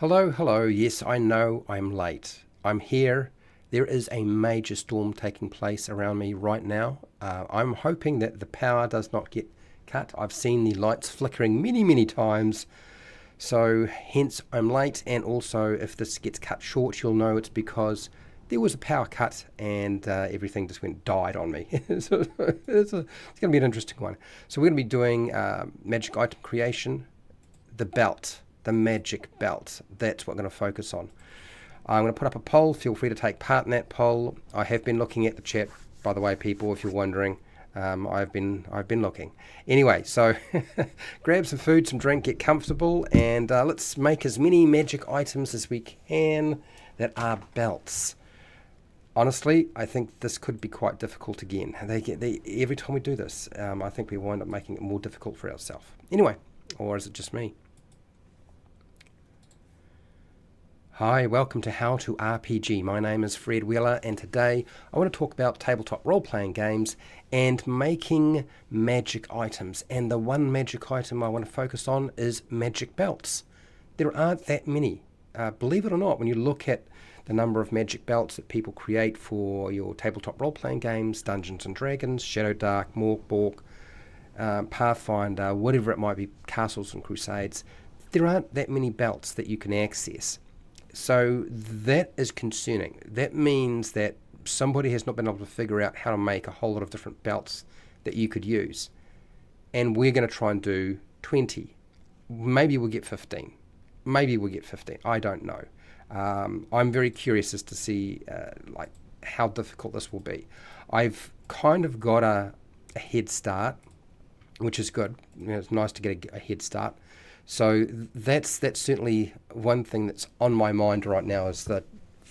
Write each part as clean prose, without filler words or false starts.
Hello, hello. Yes, I know I'm late. I'm here. There is a major storm taking place around me right now. I'm hoping that the power does not get cut. I've seen the lights flickering many, many times. So hence I'm late, and also if this gets cut short, you'll know it's because there was a power cut and everything just died on me. So it's going to be an interesting one. So we're going to be doing magic item creation, the belt. The magic belt. That's what I'm going to focus on. I'm going to put up a poll. Feel free to take part in that poll. I have been looking at the chat, by the way, people, if you're wondering. I've been looking. Anyway, so grab some food, some drink, get comfortable, and let's make as many magic items as we can that are belts. Honestly, I think this could be quite difficult again. Every time we do this, I think we wind up making it more difficult for ourselves. Anyway, or is it just me? Hi, welcome to HowtoRPG. My name is Fred Wheeler, and today I want to talk about tabletop role-playing games and making magic items. And the one magic item I want to focus on is magic belts. There aren't that many. Believe it or not, when you look at the number of magic belts that people create for your tabletop role-playing games, Dungeons & Dragons, Shadow Dark, Morkborg, Pathfinder, whatever it might be, Castles and Crusades, there aren't that many belts that you can access. So that is concerning. That means that somebody has not been able to figure out how to make a whole lot of different belts that you could use. And we're going to try and do 20. Maybe we'll get 15. Maybe we'll get 15. I don't know. I'm very curious as to see how difficult this will be. I've kind of got a head start, which is good. It's nice to get a head start. So that's certainly one thing that's on my mind right now, is the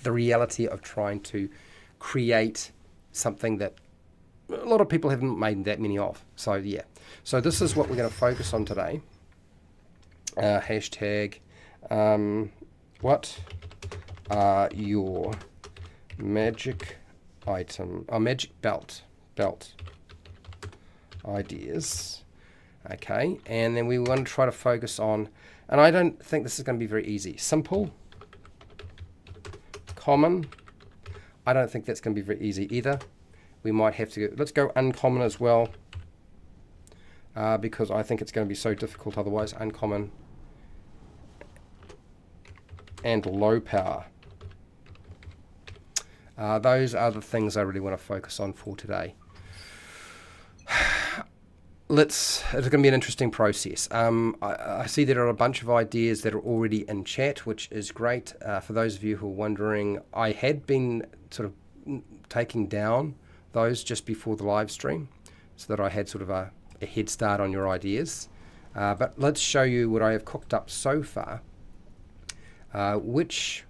reality of trying to create something that a lot of people haven't made that many of. So yeah, so this is what we're going to focus on today. Hashtag what are your magic item magic belt ideas? Okay, and then we want to try to focus on, and I don't think this is going to be very easy. Simple, common. I don't think that's going to be very easy either. We might have to let's go uncommon as well, because I think it's going to be so difficult otherwise. Uncommon and low power. Those are the things I really want to focus on for today. It's going to be an interesting process. I see there are a bunch of ideas that are already in chat, which is great. For those of you who are wondering, I had been sort of taking down those just before the live stream so that I had sort of a head start on your ideas. But let's show you what I have cooked up so far, which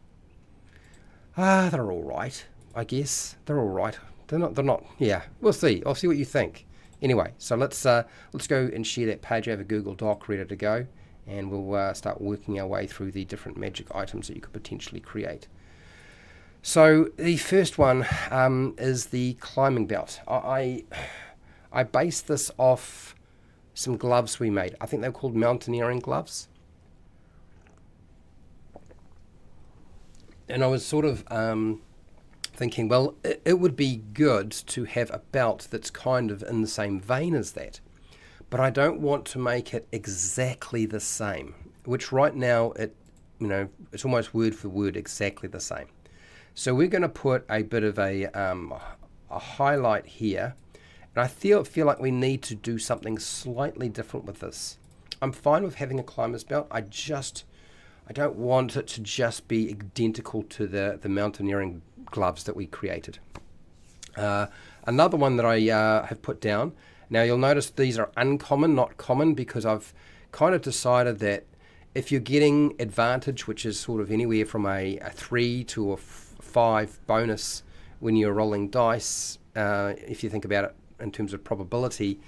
they're all right, I guess. They're all right. They're not. Yeah, we'll see. I'll see what you think. Anyway, so let's go and share that page. I have a Google Doc ready to go, and we'll start working our way through the different magic items that you could potentially create. So the first one is the climbing belt. I based this off some gloves we made. I think they were called mountaineering gloves. And I was sort of thinking, well, it would be good to have a belt that's kind of in the same vein as that, but I don't want to make it exactly the same, which right now it's almost word for word exactly the same. So we're going to put a bit of a highlight here, and I feel like we need to do something slightly different with this. I'm fine with having a climber's belt. I don't want it to just be identical to the mountaineering gloves that we created. Another one that I have put down, now you'll notice these are uncommon, not common, because I've kind of decided that if you're getting advantage, which is sort of anywhere from a 3 to a 5 bonus when you're rolling dice, if you think about it in terms of probability,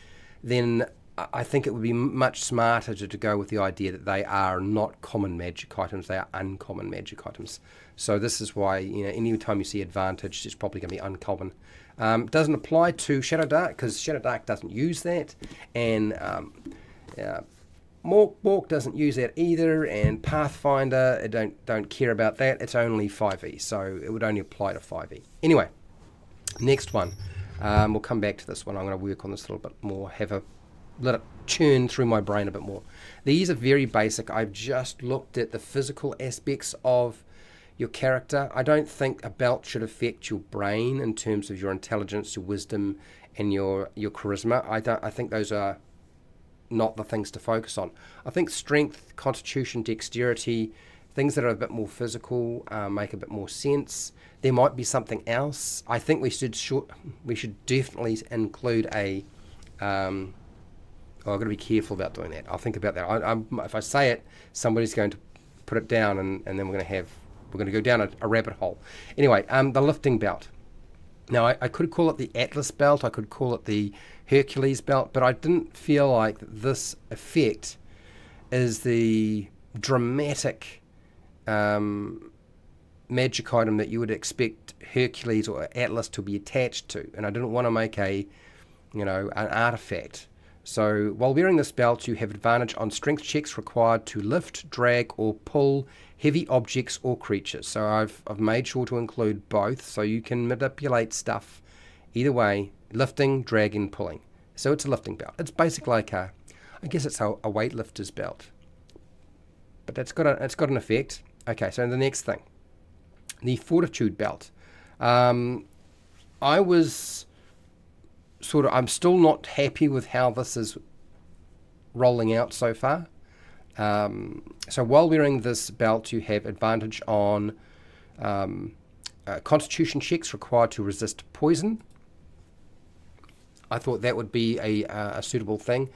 then I think it would be much smarter to go with the idea that they are not common magic items, they are uncommon magic items. So this is why, any time you see advantage, it's probably going to be uncommon. Doesn't apply to Shadow Dark, because Shadow Dark doesn't use that, and Mork doesn't use that either, and Pathfinder, I don't care about that. It's only 5e, so it would only apply to 5e. Anyway, next one. We'll come back to this one. I'm going to work on this a little bit more, let it churn through my brain a bit more. These are very basic. I've just looked at the physical aspects of your character. I don't think a belt should affect your brain in terms of your intelligence, your wisdom, and your charisma. I think those are not the things to focus on. I think strength, constitution, dexterity, things that are a bit more physical make a bit more sense. There might be something else. I think we should definitely include a. I've got to be careful about doing that. I'll think about that. If I say it, somebody's going to put it down, and then we're going to go down a rabbit hole. Anyway, the lifting belt. Now, I could call it the Atlas belt, I could call it the Hercules belt, but I didn't feel like this effect is the dramatic magic item that you would expect Hercules or Atlas to be attached to, and I didn't want to make an artifact. So while wearing this belt, you have advantage on strength checks required to lift, drag, or pull heavy objects or creatures. So I've made sure to include both, so you can manipulate stuff either way, lifting, dragging, pulling. So it's a lifting belt. It's basically like I guess it's a weightlifter's belt, but it's got an effect. Okay, so the next thing, the fortitude belt. I'm still not happy with how this is rolling out so far. So while wearing this belt, you have advantage on constitution checks required to resist poison. I thought that would be a suitable thing.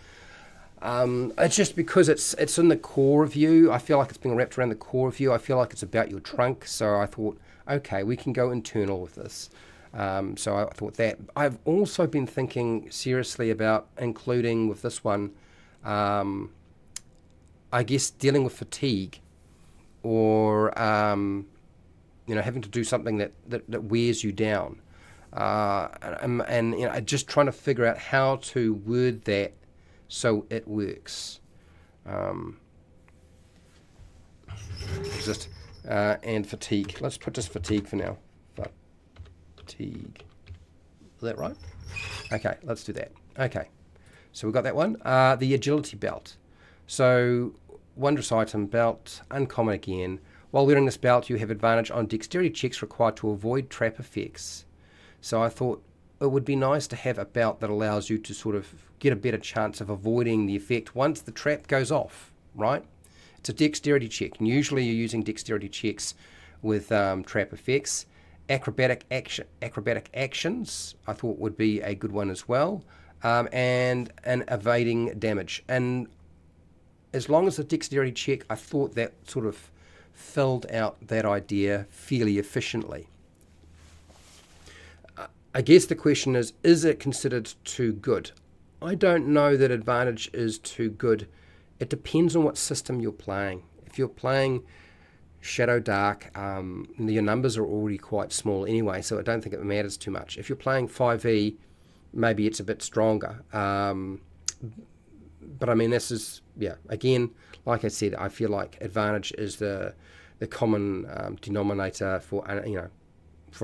It's just because it's in the core of you. I feel like it's being wrapped around the core of you. I feel like it's about your trunk. So I thought, okay, we can go internal with this. So I thought that. I've also been thinking seriously about including with this one, I guess dealing with fatigue, or having to do something that wears you down, and just trying to figure out how to word that so it works. And fatigue. Let's put just fatigue for now. Fatigue. Is that right? Okay, let's do that. Okay, so we got that one. The agility belt. So, wondrous item, belt, uncommon again. While wearing this belt, you have advantage on dexterity checks required to avoid trap effects. So I thought it would be nice to have a belt that allows you to sort of get a better chance of avoiding the effect once the trap goes off, right? It's a dexterity check, and usually you're using dexterity checks with trap effects. Acrobatic actions, I thought would be a good one as well, and an evading damage. And as long as the dexterity check, I thought that sort of filled out that idea fairly efficiently. I guess the question is it considered too good? I don't know that advantage is too good. It depends on what system you're playing. If you're playing Shadow Dark, your numbers are already quite small anyway, so I don't think it matters too much. If you're playing 5e, maybe it's a bit stronger. But I mean, this is, again, like I said, I feel like advantage is the common denominator for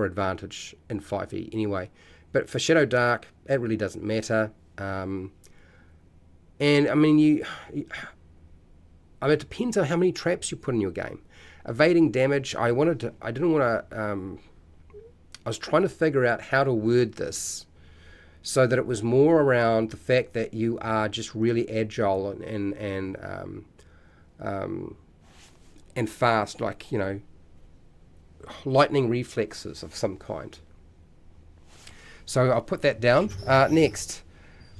advantage in 5e anyway. But for Shadow Dark, it really doesn't matter. And I mean, it depends on how many traps you put in your game. Evading damage, I was trying to figure out how to word this so that it was more around the fact that you are just really agile and fast, like, lightning reflexes of some kind. So I'll put that down. Next,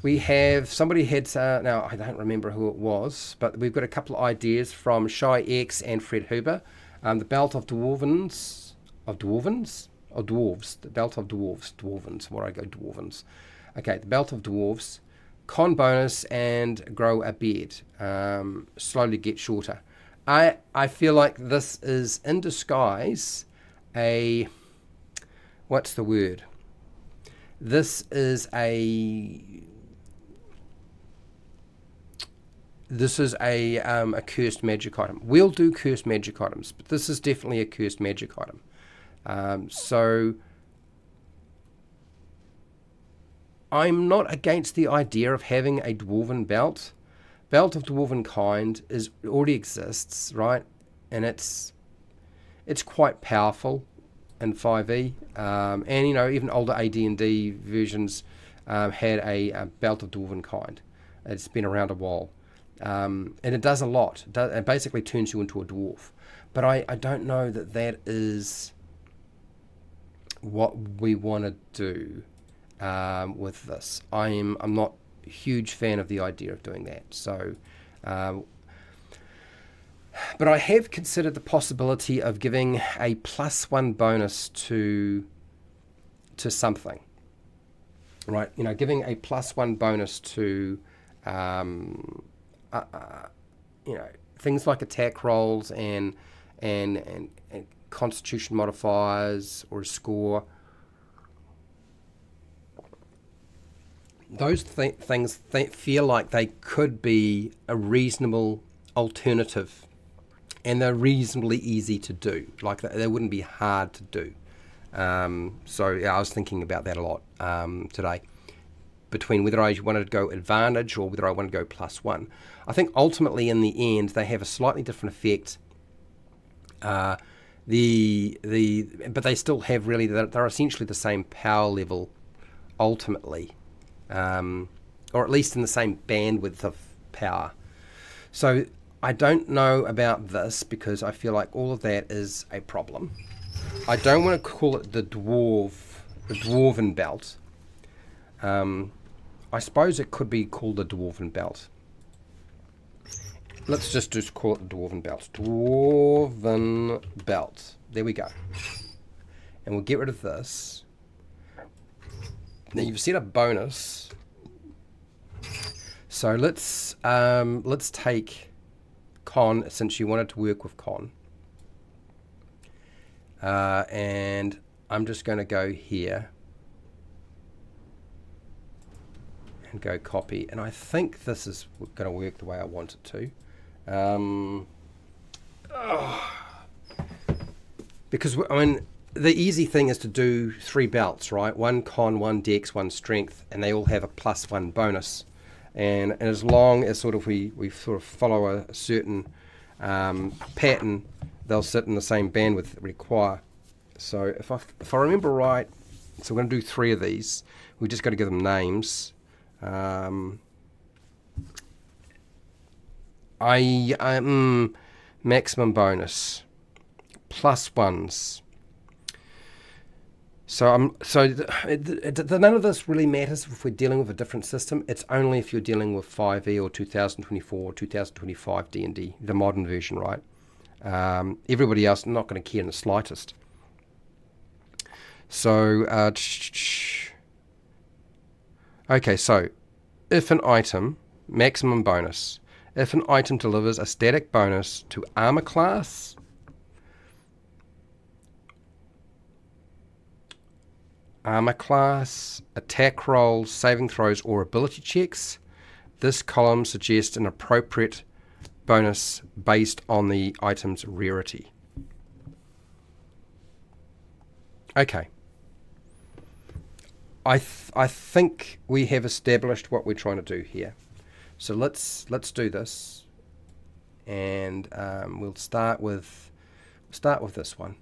we have somebody had, now I don't remember who it was, but we've got a couple of ideas from Shy X and Fred Huber. The belt of dwarves, the belt of dwarvens, where I go dwarvens. Okay, the belt of dwarves, con bonus and grow a beard, slowly get shorter. I feel like this is in disguise what's the word? This is This is a cursed magic item. We'll do cursed magic items, but this is definitely a cursed magic item. So I'm not against the idea of having a dwarven belt. Belt of Dwarven Kind already exists, right? And it's quite powerful in 5e. And, you know, even older AD&D versions had a Belt of Dwarven Kind. It's been around a while. And it does a lot. It basically turns you into a dwarf. But I don't know that is what we want to do with this. I'm not a huge fan of the idea of doing that. So, but I have considered the possibility of giving a +1 bonus to something. Right, you know, giving a +1 bonus to you know, things like attack rolls and constitution modifiers or a score. Those things feel like they could be a reasonable alternative, and they're reasonably easy to do. Like they wouldn't be hard to do. So yeah, I was thinking about that a lot today, between whether I wanted to go advantage or whether I wanted to go +1. I think ultimately in the end they have a slightly different effect. But they still have really, they're essentially the same power level ultimately, or at least in the same bandwidth of power. So I don't know about this because I feel like all of that is a problem. I don't want to call it the dwarven belt. I suppose it could be called the dwarven belt. Let's just call it the dwarven belt. Dwarven belt. There we go. And we'll get rid of this. Now you've set a bonus. So let's take con, since you wanted to work with con. And I'm just going to go here and go copy. And I think this is going to work the way I want it to. Because, I mean, the easy thing is to do 3 belts, right? 1 con, 1 dex, 1 strength, and they all have a +1 bonus. And as long as sort of we sort of follow a certain pattern, they'll sit in the same bandwidth that we require. So if I remember right, so we're going to do 3 of these. We've just got to give them names. Maximum bonus +1s. So none of this really matters if we're dealing with a different system. It's only if you're dealing with 5e or 2024 or 2025 D&D, the modern version, right? Everybody else not going to care in the slightest. So okay, so if an item, maximum bonus, if an item delivers a static bonus to armor class, attack rolls, saving throws, or ability checks, this column suggests an appropriate bonus based on the item's rarity. Okay. I think we have established what we're trying to do here. So let's do this, and we'll start with this one.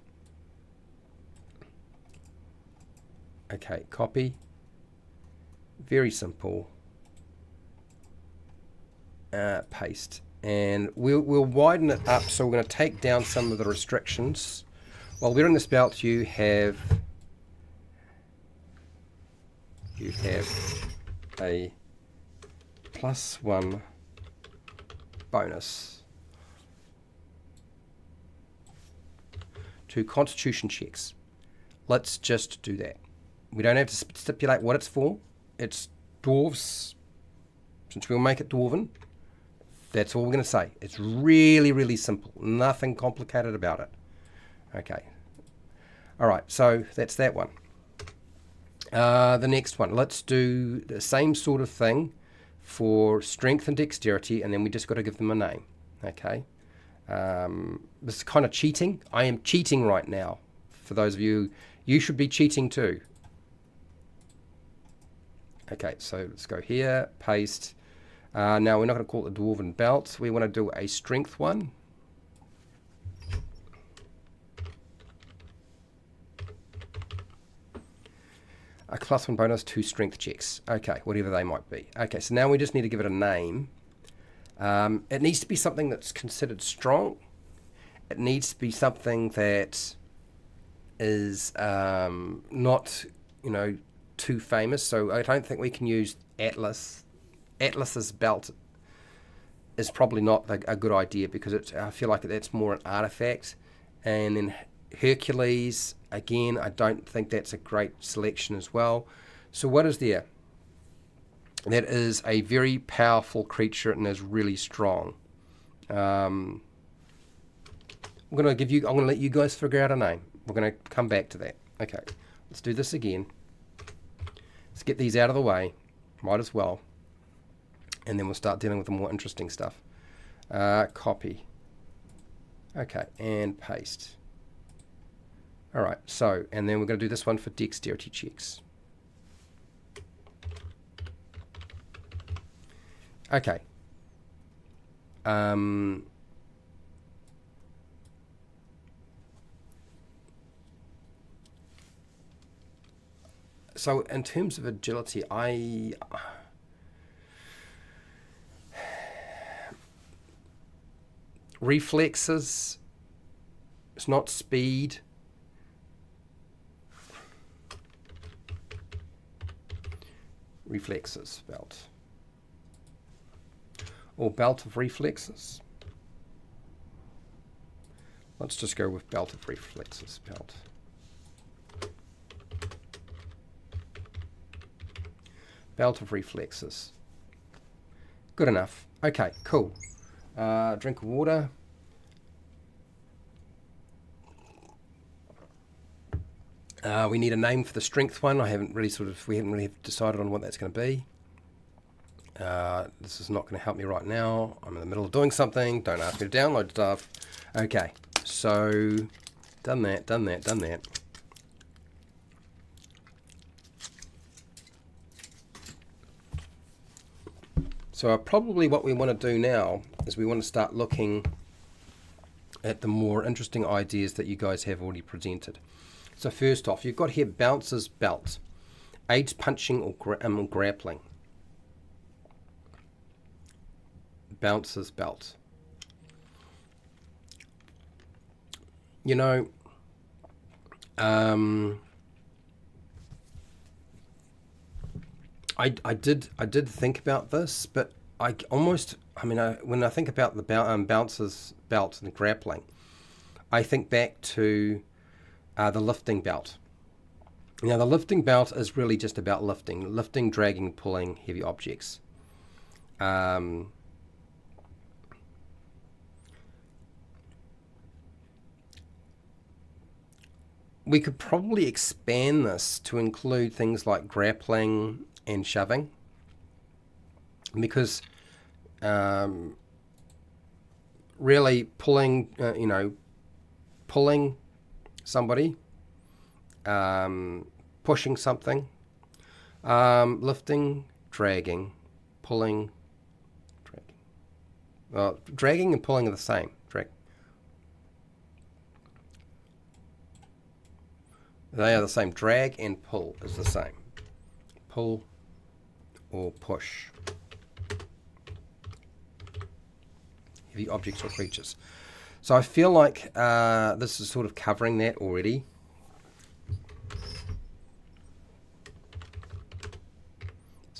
Okay, copy. Very simple. Paste, and we'll widen it up. So we're going to take down some of the restrictions. While wearing this belt, you have a +1 bonus to constitution checks. Let's just do that. We don't have to stipulate what it's for. It's dwarves. Since we'll make it dwarven, that's all we're going to say. It's really, really simple. Nothing complicated about it. Okay. All right, so that's that one. The next one, let's do the same sort of thing for strength and dexterity, and then we just got to give them a name. Okay. This is kind of cheating. I am cheating right now. For those of you, you should be cheating too. Okay, so let's go here, paste. Now we're not going to call it a dwarven belt. We want to do a strength one. A +1 bonus to strength checks. Okay, whatever they might be. Okay, so now we just need to give it a name. It needs to be something that's considered strong. It needs to be something that is not, too famous. So I don't think we can use Atlas. Atlas's belt is probably not a good idea because I feel like that's more an artifact. And then Hercules, again, I don't think that's a great selection as well. So what is there? That is a very powerful creature and is really strong. I'm going to let you guys figure out a name. We're going to come back to that. Okay, let's do this again. Let's get these out of the way. Might as well. And then we'll start dealing with the more interesting stuff. Copy. Okay, and paste. Alright, so, and then we're going to do this one for dexterity checks. Okay. So in terms of agility, reflexes, it's not speed. Reflexes belt. Or belt of reflexes. Let's just go with belt of reflexes belt. Belt of reflexes. Good enough. Okay, cool. Drink of water. We need a name for the strength one. We haven't really decided on what that's going to be. This is not going to help me right now. I'm in the middle of doing something. Don't ask me to download stuff. Okay, so done that. So probably what we want to do now is we want to start looking at the more interesting ideas that you guys have already presented. So first off, you've got here bouncer's belt, aids punching or grappling. Bouncer's belt. I did think about this, but when I think about the bouncer's belt and grappling, I think back to the lifting belt. Now, the lifting belt is really just about lifting, dragging, pulling heavy objects. We could probably expand this to include things like grappling and shoving, because really pulling somebody, pushing something, lifting, dragging, pulling, dragging. Well, dragging and pulling are the same. They are the same. Drag and pull is the same. Pull or push. Heavy objects or creatures. So I feel like this is sort of covering that already.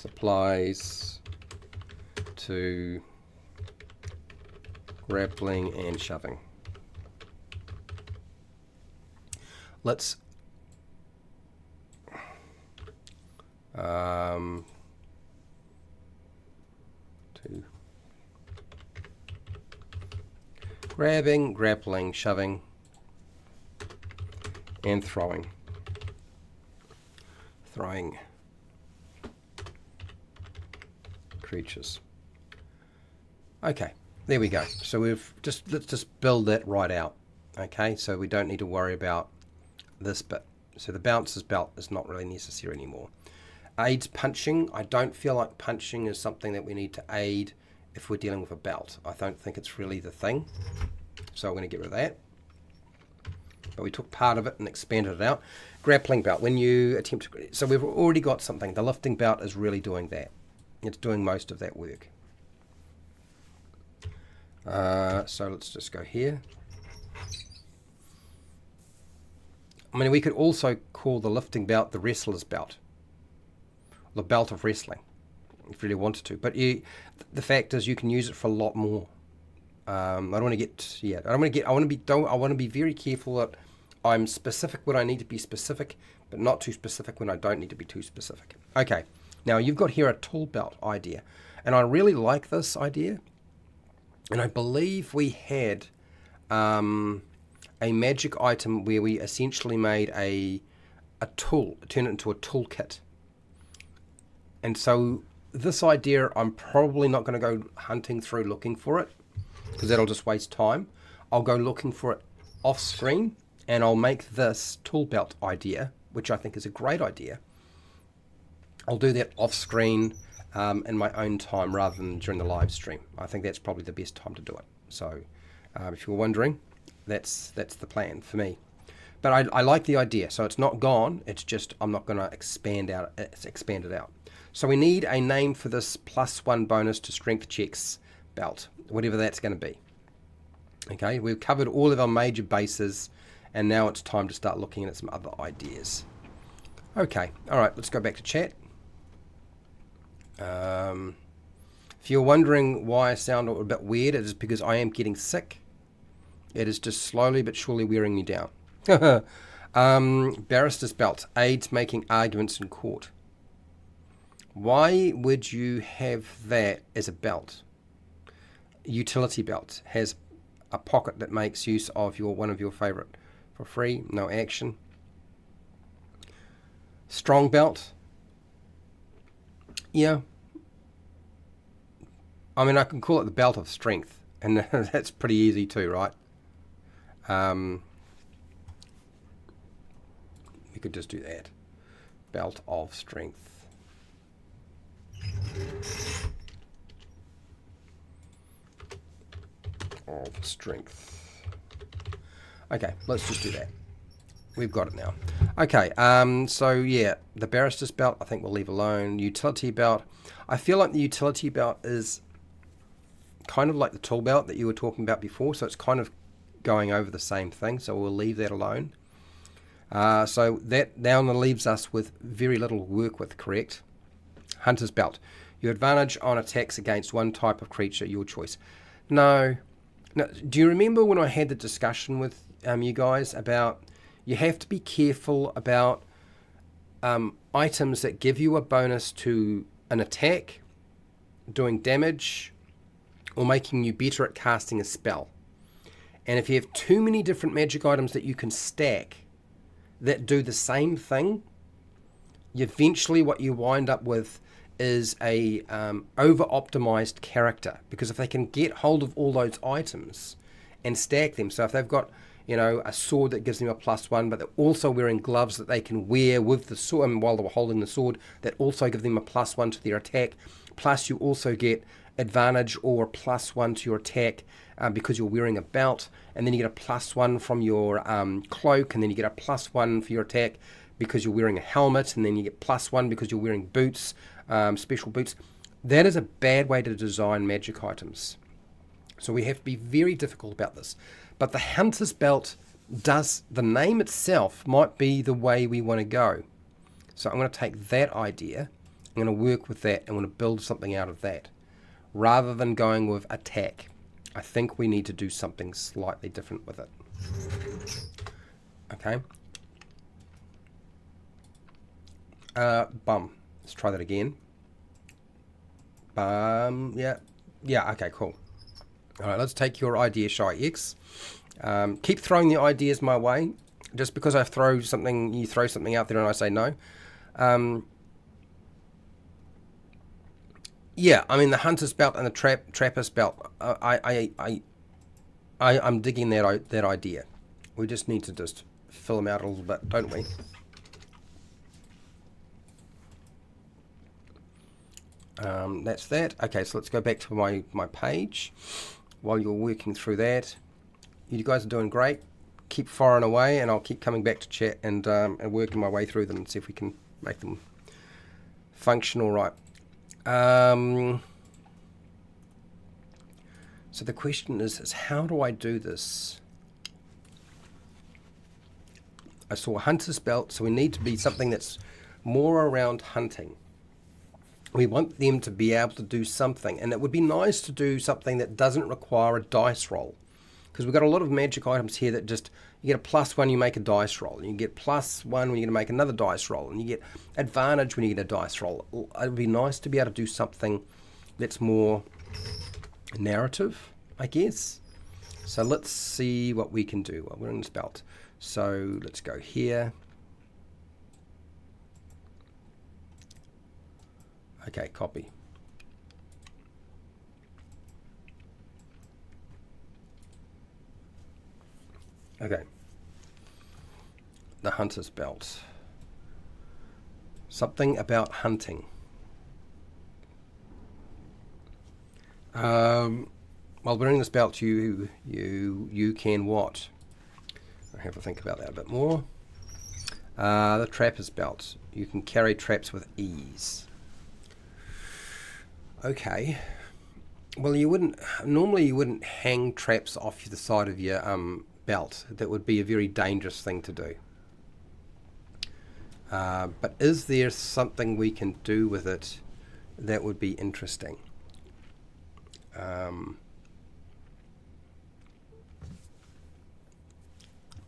Applies to grappling and shoving. Let's to grabbing, grappling, shoving, and throwing. creatures. Okay, there we go. So let's just build that right out. Okay, so we don't need to worry about this bit. So the bouncer's belt is not really necessary anymore. Aids punching. I don't feel like punching is something that we need to aid if we're dealing with a belt. I don't think it's really the thing. So I'm going to get rid of that. But we took part of it and expanded it out. Grappling belt. When you attempt to... So we've already got something. The lifting belt is really doing that. It's doing most of that work. So let's just go here. I mean, we could also call the lifting belt the wrestler's belt. The belt of wrestling, if you really wanted to. But the fact is, you can use it for a lot more. I don't want to get, yeah, I want to be very careful that I'm specific when I need to be specific, but not too specific when I don't need to be too specific. Okay, now you've got here a tool belt idea, and I really like this idea. And I believe we had a magic item where we essentially made a tool, turned it into a toolkit. And so this idea, I'm probably not going to go hunting through looking for it, because that'll just waste time. I'll go looking for it off screen, and I'll make this tool belt idea, which I think is a great idea. I'll do that off screen in my own time rather than during the live stream. I think that's probably the best time to do it. So if you were wondering, that's the plan for me. But I like the idea. So it's not gone. It's just I'm not going to expand it out. So we need a name for this +1 bonus to strength checks belt, whatever that's going to be. Okay, we've covered all of our major bases, and now it's time to start looking at some other ideas. Okay, all right, let's go back to chat. If you're wondering why I sound a bit weird, it is because I am getting sick. It is just slowly but surely wearing me down. Barrister's belt aids making arguments in court. Why would you have that as a belt? Utility belt has a pocket that makes use of one of your favorite for free, no action. Strong belt. Yeah. I mean, I can call it the belt of strength, and that's pretty easy too, right? We could just do that. Belt of strength. Of strength. Okay, let's just do that. We've got it now. Okay, so yeah, the barrister's belt I think we'll leave alone. Utility belt. I feel like the utility belt is kind of like the tool belt that you were talking about before, so it's kind of going over the same thing, so we'll leave that alone. So that now leaves us with very little to work with, correct? Hunter's belt. Your advantage on attacks against one type of creature, your choice. No. Do you remember when I had the discussion with you guys about you have to be careful about items that give you a bonus to an attack, doing damage, or making you better at casting a spell. And if you have too many different magic items that you can stack that do the same thing, eventually what you wind up with is a over-optimized character, because if they can get hold of all those items and stack them, so if they've got, you know, a sword that gives them a +1, but they're also wearing gloves that they can wear with the sword, and while they're holding the sword, that also give them a +1 to their attack, plus you also get advantage or a +1 to your attack because you're wearing a belt, and then you get a +1 from your cloak, and then you get a +1 for your attack because you're wearing a helmet, and then you get +1 because you're wearing boots, special boots. That is a bad way to design magic items. So we have to be very difficult about this. But the Hunter's Belt does, the name itself might be the way we want to go. So I'm going to take that idea, I'm going to work with that, I'm going to build something out of that. Rather than going with attack, I think we need to do something slightly different with it. Okay. Bum. Let's try that again. Bum. Yeah, okay, cool. Alright, let's take your idea, Shy X. Keep throwing the ideas my way. Just because I throw something, you throw something out there and I say no. Yeah, I mean the hunter's belt and the trapper's belt. I'm digging that idea. We just need to just fill them out a little bit, don't we? That's that. Okay, so let's go back to my page. While you're working through that, you guys are doing great. Keep firing away, and I'll keep coming back to chat and working my way through them and see if we can make them functional right. So the question is how do I do this? I saw a hunter's belt, so we need to be something that's more around hunting. We want them to be able to do something, and it would be nice to do something that doesn't require a dice roll, because we've got a lot of magic items here that just, you get a +1, you make a dice roll, and you get +1 when you're going to make another dice roll, and you get advantage when you get a dice roll. It would be nice to be able to do something that's more narrative, I guess. So let's see what we can do. Well, we're in this belt, so let's go here. Okay, copy. Okay. The hunter's belt. Something about hunting. While wearing this belt, you can what? I have to think about that a bit more. The trapper's belt. You can carry traps with ease. Okay. Well, normally you wouldn't hang traps off the side of your belt. That would be a very dangerous thing to do. But is there something we can do with it that would be interesting?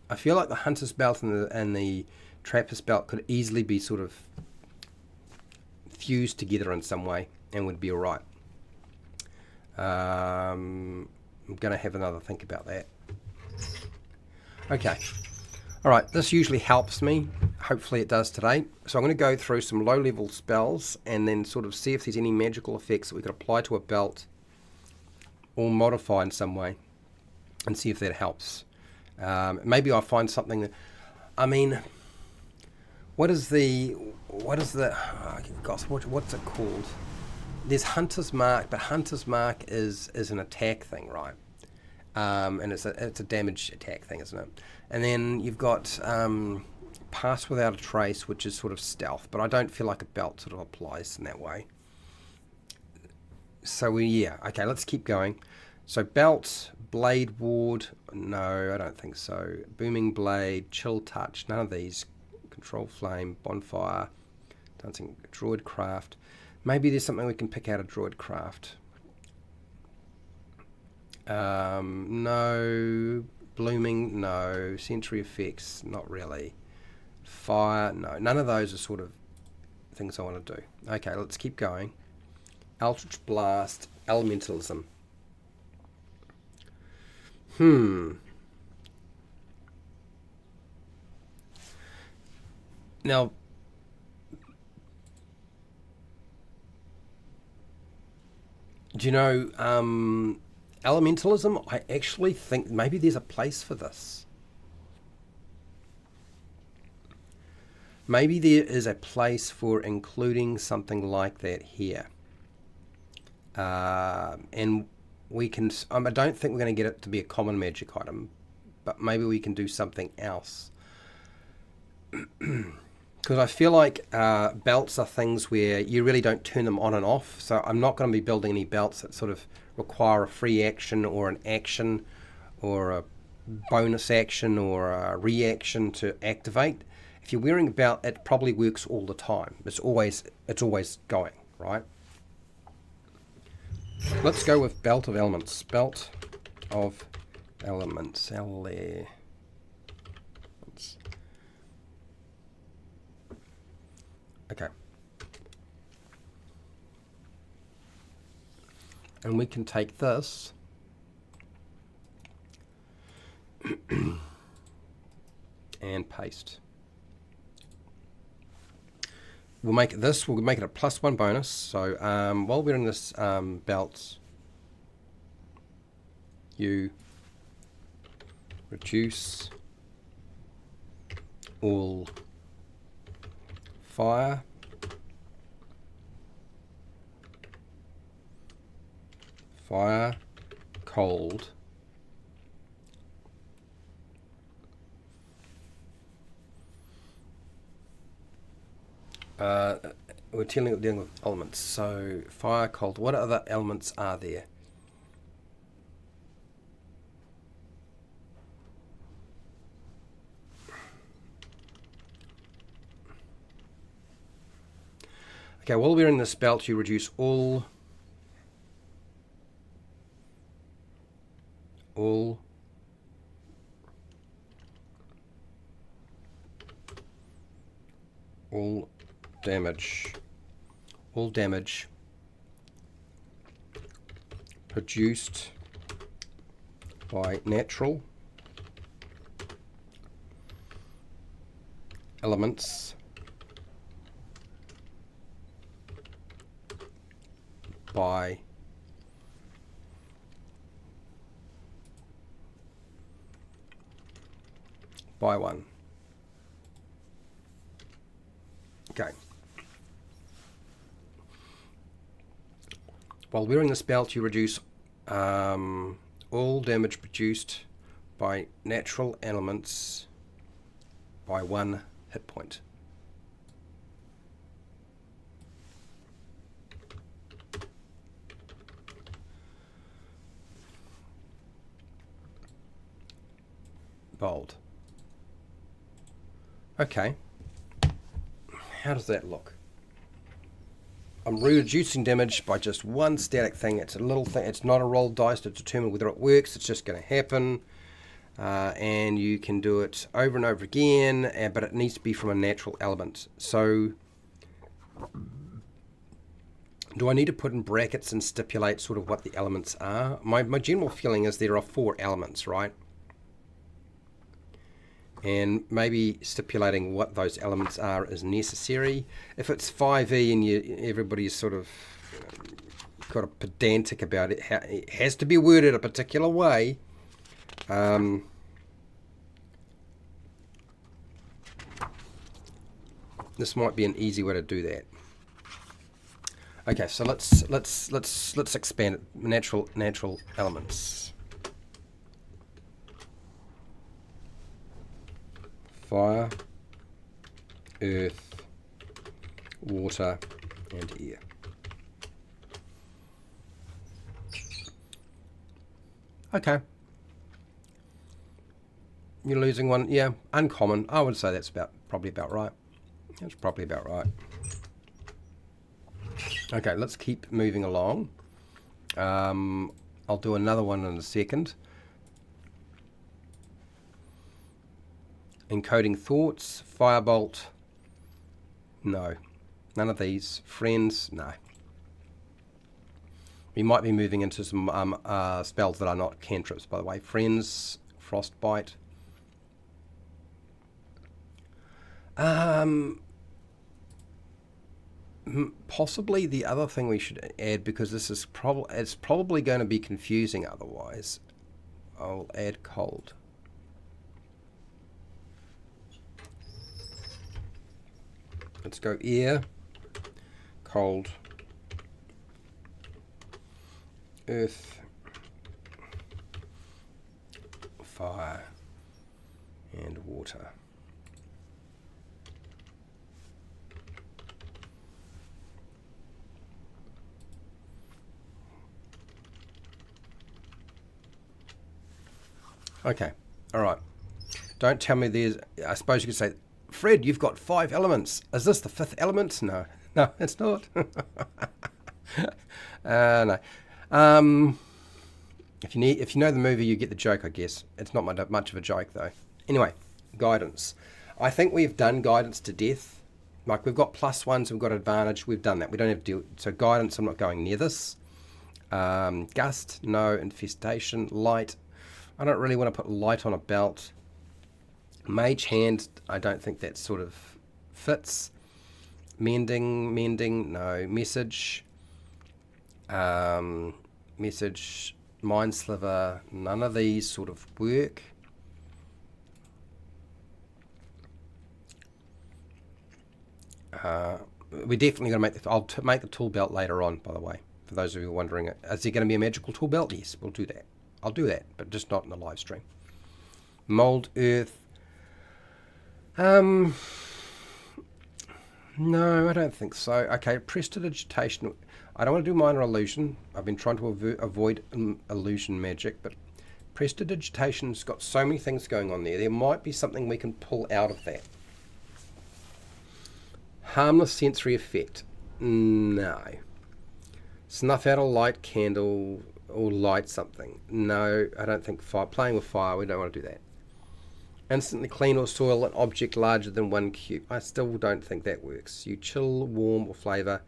I feel like the hunter's belt and the trapper's belt could easily be sort of fused together in some way and would be alright. I'm going to have another think about that. Okay. Alright, this usually helps me. Hopefully it does today. So I'm going to go through some low-level spells and then sort of see if there's any magical effects that we could apply to a belt or modify in some way and see if that helps. Maybe I'll find something that, I mean, what's it called? There's Hunter's Mark, but Hunter's Mark is an attack thing, right? And it's a damage attack thing, isn't it? And then you've got Pass Without a Trace, which is sort of stealth, but I don't feel like a belt sort of applies in that way. So okay, let's keep going. So belt, blade ward, no, I don't think so. Booming blade, chill touch, none of these. Control flame, bonfire, dancing druid craft. Maybe there's something we can pick out of druid craft. No. Blooming, no. Sentry effects, not really. Fire, no. None of those are sort of things I want to do. Okay, let's keep going. Eldritch Blast, Elementalism. Now, do you know, Elementalism, I actually think maybe there's a place for this. Maybe there is a place for including something like that here. And we can, I don't think we're going to get it to be a common magic item, but maybe we can do something else. Because I feel like belts are things where you really don't turn them on and off, so I'm not going to be building any belts that sort of require a free action or an action or a bonus action or a reaction to activate. If you're wearing a belt, it probably works all the time. It's always going, right? Let's go with Belt of Elements. Belt of Elements. Okay. And we can take this and paste. we'll make it this. We'll make it a +1 bonus. So while we're in this belt, you reduce all fire, cold, we're dealing with elements. So fire, cold. What other elements are there? Okay, while we're in this belt, you reduce all damage produced by natural elements by one. Okay. While wearing this belt, you reduce all damage produced by natural elements by 1 hit point. Bold. Okay. How does that look? I'm reducing damage by just one static thing. It's a little thing. It's not a roll dice to determine whether it works. It's just going to happen. And you can do it over and over again, but it needs to be from a natural element. So do I need to put in brackets and stipulate sort of what the elements are? My general feeling is there are 4 elements, right? And maybe stipulating what those elements are is necessary. If it's 5e and everybody's sort of got a pedantic about it, it has to be worded a particular way. This might be an easy way to do that. Okay, so let's expand it. Natural elements. Fire, earth, water, and air. Okay. You're losing one. Yeah, uncommon. I would say that's probably about right. That's probably about right. Okay, let's keep moving along. I'll do another one in a second. Encoding thoughts, firebolt, no. None of these. Friends, no. We might be moving into some spells that are not cantrips, by the way. Friends, frostbite. Possibly the other thing we should add, because this is it's probably going to be confusing otherwise. I'll add cold. Let's go air, cold, earth, fire, and water. Okay, all right. Don't tell me there's, I suppose you could say, Fred, you've got 5 elements. Is this the 5th element? No, it's not. No. If you know the movie, you get the joke, I guess. It's not much of a joke, though. Anyway, guidance. I think we've done guidance to death. Like, we've got +1s, we've got advantage. We've done that. We don't have to do so. Guidance, I'm not going near this. Gust, no. Infestation, light. I don't really want to put light on a belt. Mage hand, I don't think that sort of fits. Mending, no. Message, Mind Sliver, none of these sort of work. We're definitely going to make I'll make the tool belt later on, by the way, for those of you wondering. Is there going to be a magical tool belt? Yes, we'll do that. I'll do that, but just not in the live stream. Mold Earth. No, I don't think so. Okay, prestidigitation. I don't want to do minor illusion. I've been trying to avoid illusion magic, but prestidigitation's got so many things going on there. There might be something we can pull out of that. Harmless sensory effect. No. Snuff out a light candle or light something. No, I don't think playing with fire, we don't want to do that. Instantly clean or soil an object larger than 1 cube. I still don't think that works. You chill, warm, or flavour.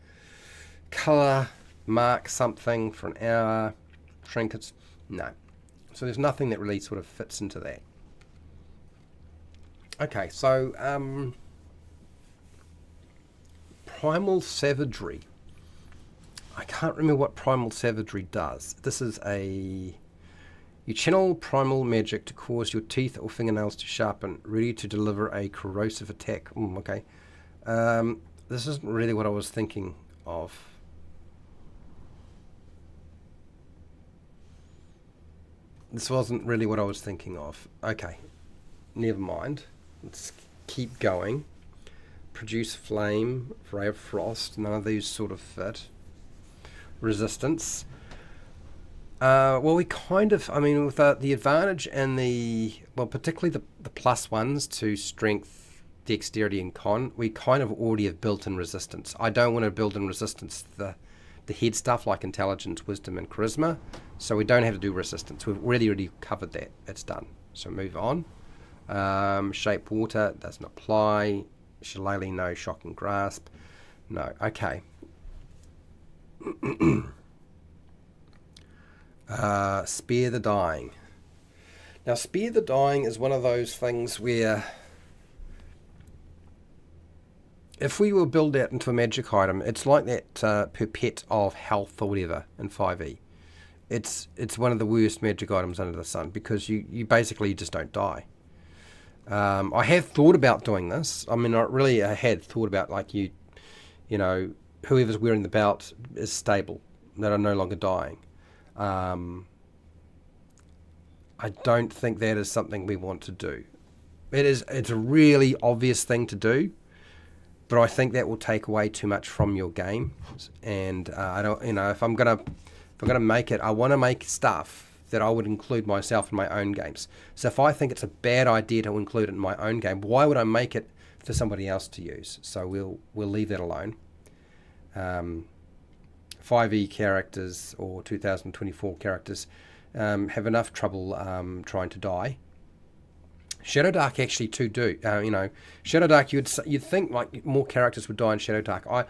Colour, mark something for an hour. Trinkets. No. So there's nothing that really sort of fits into that. Okay, so Primal Savagery. I can't remember what Primal Savagery does. This is you channel primal magic to cause your teeth or fingernails to sharpen, ready to deliver a corrosive attack. Okay. This isn't really what I was thinking of. This wasn't really what I was thinking of. Okay. Never mind. Let's keep going. Produce flame, ray of frost. None of these sort of fit. Resistance. Well, we kind of, I mean, with the advantage and particularly the plus ones to strength, dexterity, and con, we kind of already have built-in resistance. I don't want to build in resistance the head stuff like intelligence, wisdom, and charisma, so we don't have to do resistance. We've already covered that. It's done. So move on. Shape water doesn't apply. Shillelagh, no. Shocking grasp, no. Okay. Spare the Dying. Now, Spare the Dying is one of those things where if we will build that into a magic item, it's like that Perpet of Health or whatever in 5e. It's one of the worst magic items under the sun because you basically just don't die. I have thought about doing this. I mean, I had thought about like you know, whoever's wearing the belt is stable, that are no longer dying. I don't think that is something we want to do. It's a really obvious thing to do, but I think that will take away too much from your game. And I don't, if I'm gonna make it, I want to make stuff that I would include myself in my own games. So if I think it's a bad idea to include it in my own game, why would I make it for somebody else to use? So we'll leave that alone. 5e characters or 2024 characters have enough trouble trying to die. Shadow Dark actually too do. Shadow Dark, you'd think like more characters would die in Shadow Dark. I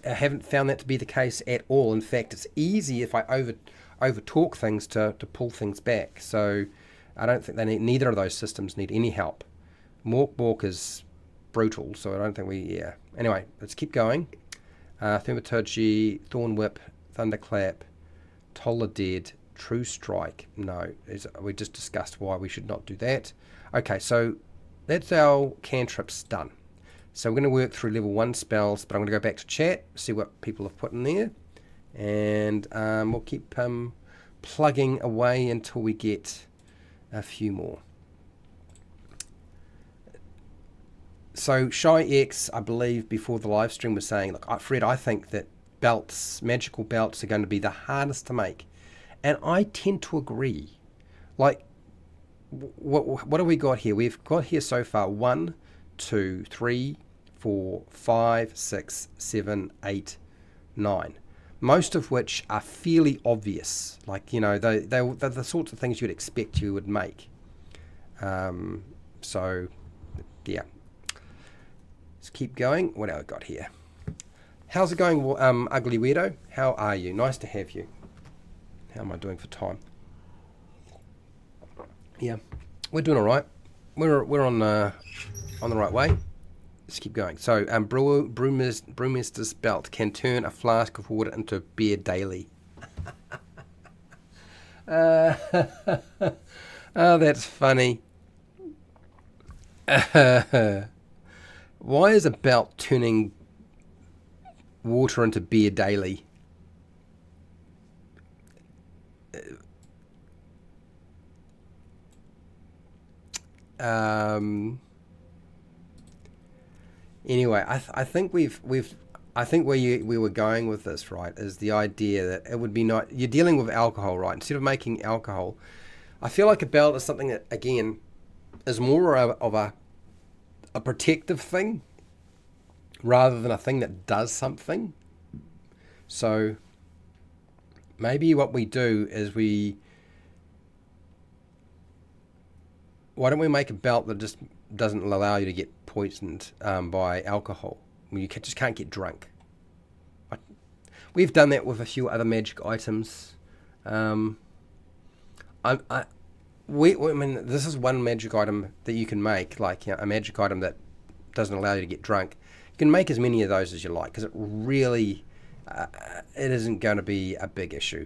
haven't found that to be the case at all. In fact, it's easy if I over talk things to pull things back. So I don't think neither of those systems need any help. Mork is brutal, so I don't think Anyway, let's keep going. Thaumaturgy, Thorn Whip, Thunderclap, Toll the Dead, True Strike. No, we just discussed why we should not do that. Okay, so that's our cantrips done. So we're going to work through level 1 spells, but I'm going to go back to chat, see what people have put in there, and we'll keep plugging away until we get a few more. So Shy X, I believe, before the live stream was saying, look, Fred, I think that magical belts are going to be the hardest to make. And I tend to agree. Like, what have we got here? We've got here so far 1, 2, 3, 4, 5, 6, 7, 8, 9. Most of which are fairly obvious. Like, they're the sorts of things you'd expect you would make. So, yeah. Let's keep going. What else I got here? How's it going, Ugly Weirdo? How are you? Nice to have you. How am I doing for time? Yeah, we're doing all right. We're on the right way. let's keep going. So, brewmaster's belt can turn a flask of water into beer daily. Oh, that's funny. Why is a belt turning water into beer daily? Anyway, I think I think where we were going with this, right, is the idea that it would be not, you're dealing with alcohol, right? Instead of making alcohol, I feel like a belt is something that, again, is more of a protective thing rather than a thing that does something. So maybe what we do is why don't we make a belt that just doesn't allow you to get poisoned by alcohol? I mean, just can't get drunk. We've done that with a few other magic items. I mean, this is one magic item that you can make, like, you know, a magic item that doesn't allow you to get drunk. You can make as many of those as you like, because it really, it isn't going to be a big issue.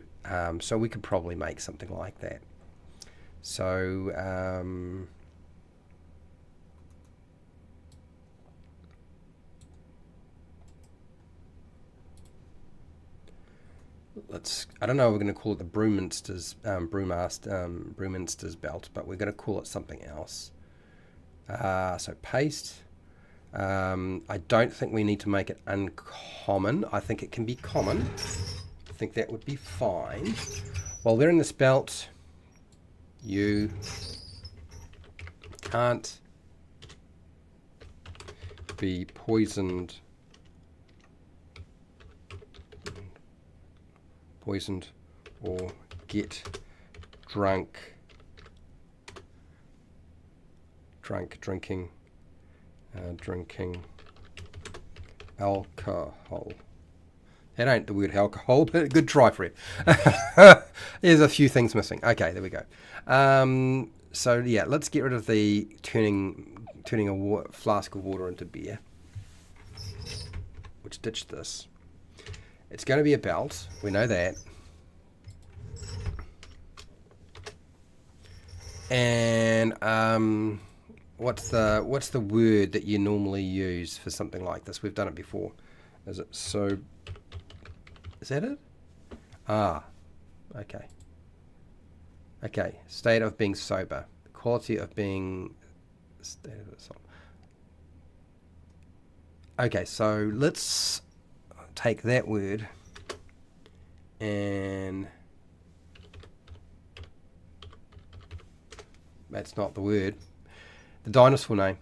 So we could probably make something like that. So, I don't know if we're going to call it the Brewminster's belt, but we're going to call it something else. So paste. I don't think we need to make it uncommon. I think it can be common. I think that would be fine. While wearing this belt, you can't be poisoned or get drinking alcohol. That ain't the word alcohol, but good try, Fred. There's a few things missing. Okay, there we go. So yeah, let's get rid of the turning a flask of water into beer. Which ditch this. It's going to be a belt. We know that. And what's the word that you normally use for something like this? We've done it before. Is it so? Is that it? Ah, okay. Okay, state of being sober. Quality of being state of it. Okay, so let's take that word and that's not the word. The dinosaur name.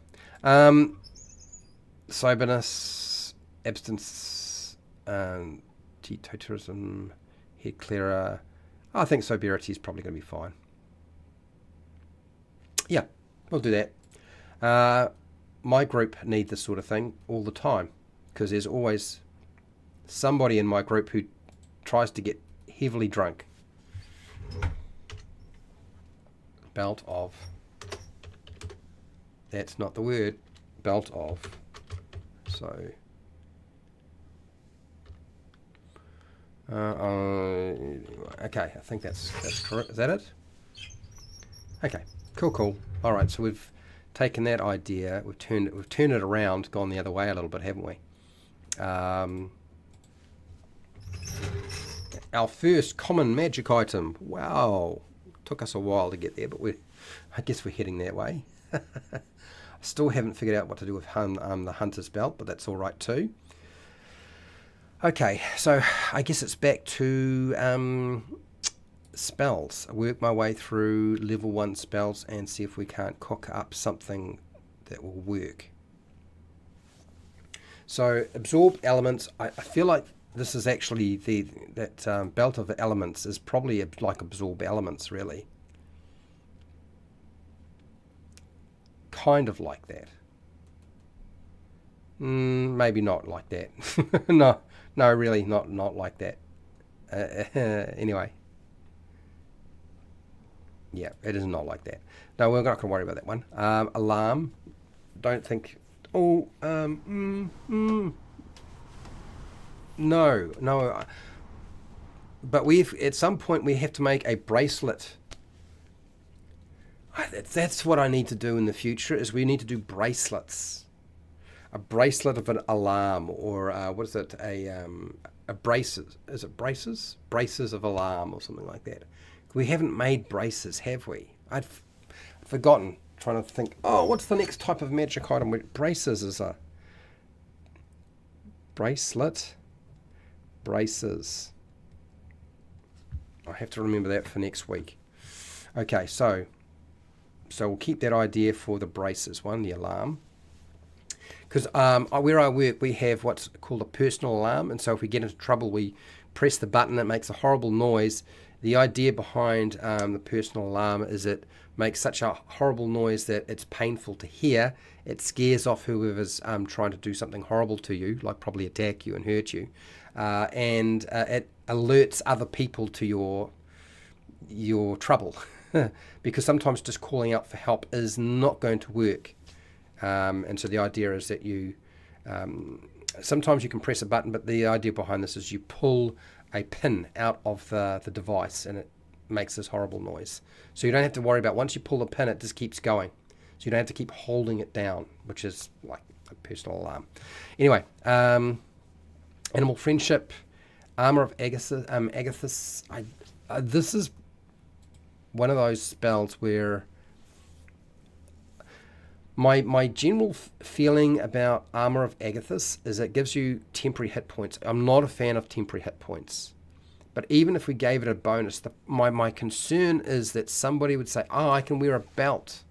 Soberness, abstinence, teetotalism, head clearer. I think sobriety is probably going to be fine. Yeah, we'll do that. My group need this sort of thing all the time because there's always somebody in my group who tries to get heavily drunk. Belt of. That's not the word. Belt of. So. Okay, I think that's correct. Is that it? Okay, cool. All right, so we've taken that idea, we've turned it around, gone the other way a little bit, haven't we? Our first common magic item. Wow, took us a while to get there, but I guess we're heading that way. I still haven't figured out what to do with the hunter's belt, but that's all right too. Okay, so I guess it's back to spells. I work my way through level 1 spells and see if we can't cook up something that will work. So absorb elements. I feel like this is actually that belt of elements is probably like absorb elements, really. Kind of like that. Maybe not like that. No, really not like that. Anyway. Yeah, it is not like that. No, we're not going to worry about that one. Alarm. Oh, no, no. But we've at some point we have to make a bracelet. That's what I need to do in the future. Is we need to do bracelets. A bracelet of an alarm, or what is it? A braces. Is it braces? Braces of alarm, or something like that. We haven't made braces, have we? I'd forgotten. Trying to think. Oh, what's the next type of magic item? Braces is a bracelet. Braces. I have to remember that for next week. Okay, so we'll keep that idea for the braces one, the alarm. Because where I work, we have what's called a personal alarm, and so if we get into trouble, we press the button. It makes a horrible noise. The idea behind the personal alarm is it makes such a horrible noise that it's painful to hear. It scares off whoever's trying to do something horrible to you, like probably attack you and hurt you, and it alerts other people to your trouble. Because sometimes just calling out for help is not going to work. And so the idea is that you sometimes you can press a button, but the idea behind this is you pull a pin out of the device and it makes this horrible noise. So you don't have to worry about, once you pull the pin, it just keeps going. So you don't have to keep holding it down, which is like a personal alarm. Anyway, animal friendship, armor of Agathis. This is one of those spells where my general feeling about Armor of Agathis is it gives you temporary hit points. I'm not a fan of temporary hit points. But even if we gave it a bonus, my concern is that somebody would say, oh, I can wear a belt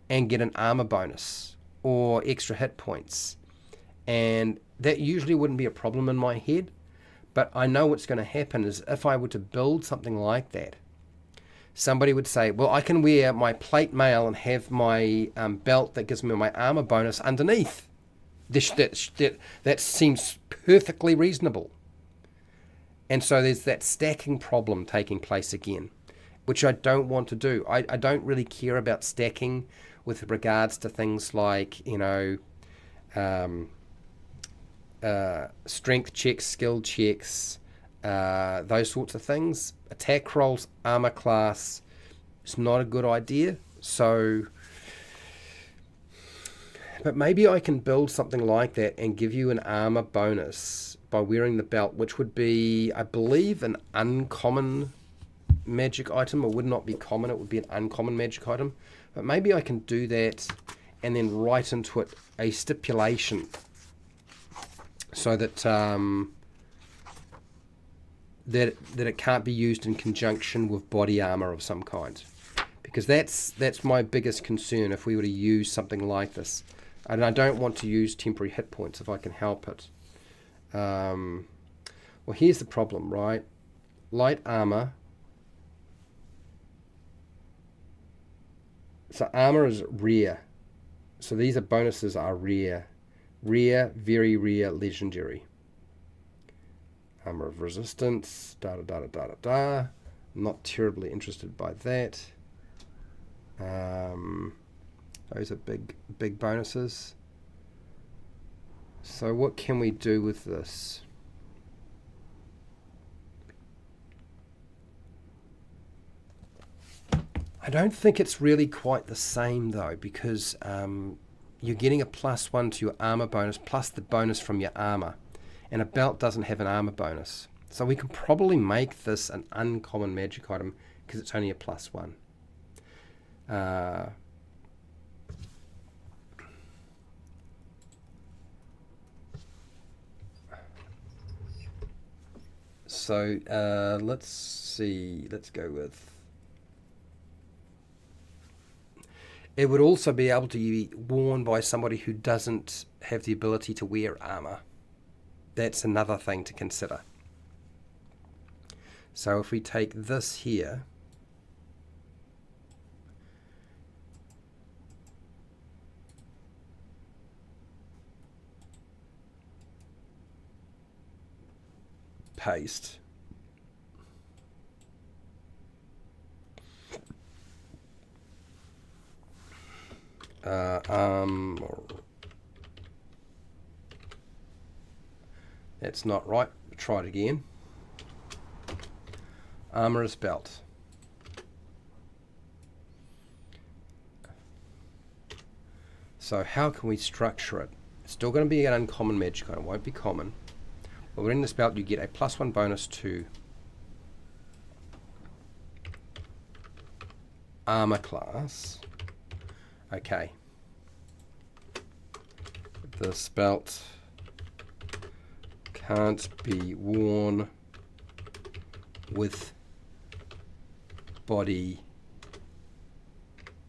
and get an armor bonus or extra hit points. And that usually wouldn't be a problem in my head. But I know what's going to happen is if I were to build something like that, somebody would say, well, I can wear my plate mail and have my belt that gives me my armor bonus underneath. That seems perfectly reasonable. And so there's that stacking problem taking place again, which I don't want to do. I don't really care about stacking with regards to things like, strength checks, skill checks, those sorts of things. Attack rolls, armor class, it's not a good idea. So, but maybe I can build something like that and give you an armor bonus by wearing the belt, which would be, I believe, an uncommon magic item. It would not be common, it would be an uncommon magic item. But maybe I can do that and then write into it a stipulation so that that it can't be used in conjunction with body armor of some kind, because that's my biggest concern if we were to use something like this. And I don't want to use temporary hit points if I can help it. Well, here's the problem, right? Light armor. So armor is rare. So these are bonuses are rare. Rare, very rare, legendary. Armor of resistance, Not terribly interested by that. Those are big bonuses. So what can we do with this? I don't think it's really quite the same though, because you're getting a +1 to your armor bonus plus the bonus from your armor. And a belt doesn't have an armor bonus. So we can probably make this an uncommon magic item because it's only a +1. So let's see. Let's go with... It would also be able to be worn by somebody who doesn't have the ability to wear armor. That's another thing to consider. So if we take this here, paste, That's not right. Try it again. Armorer's belt. So how can we structure it? It's still going to be an uncommon magic item. It won't be common. But within this belt, you get a +1 bonus to armor class. Okay. This belt can't be worn with body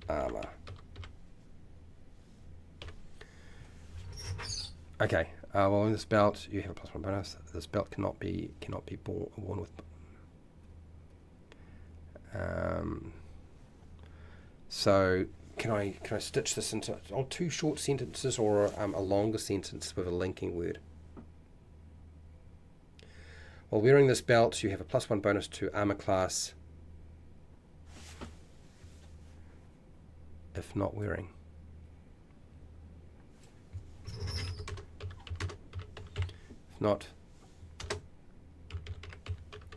armor. Okay. Well, in this belt, you have a +1 bonus. This belt cannot be worn with. So can I stitch this into two short sentences or a longer sentence with a linking word? While wearing this belt, you have a +1 bonus to armor class if not wearing. If not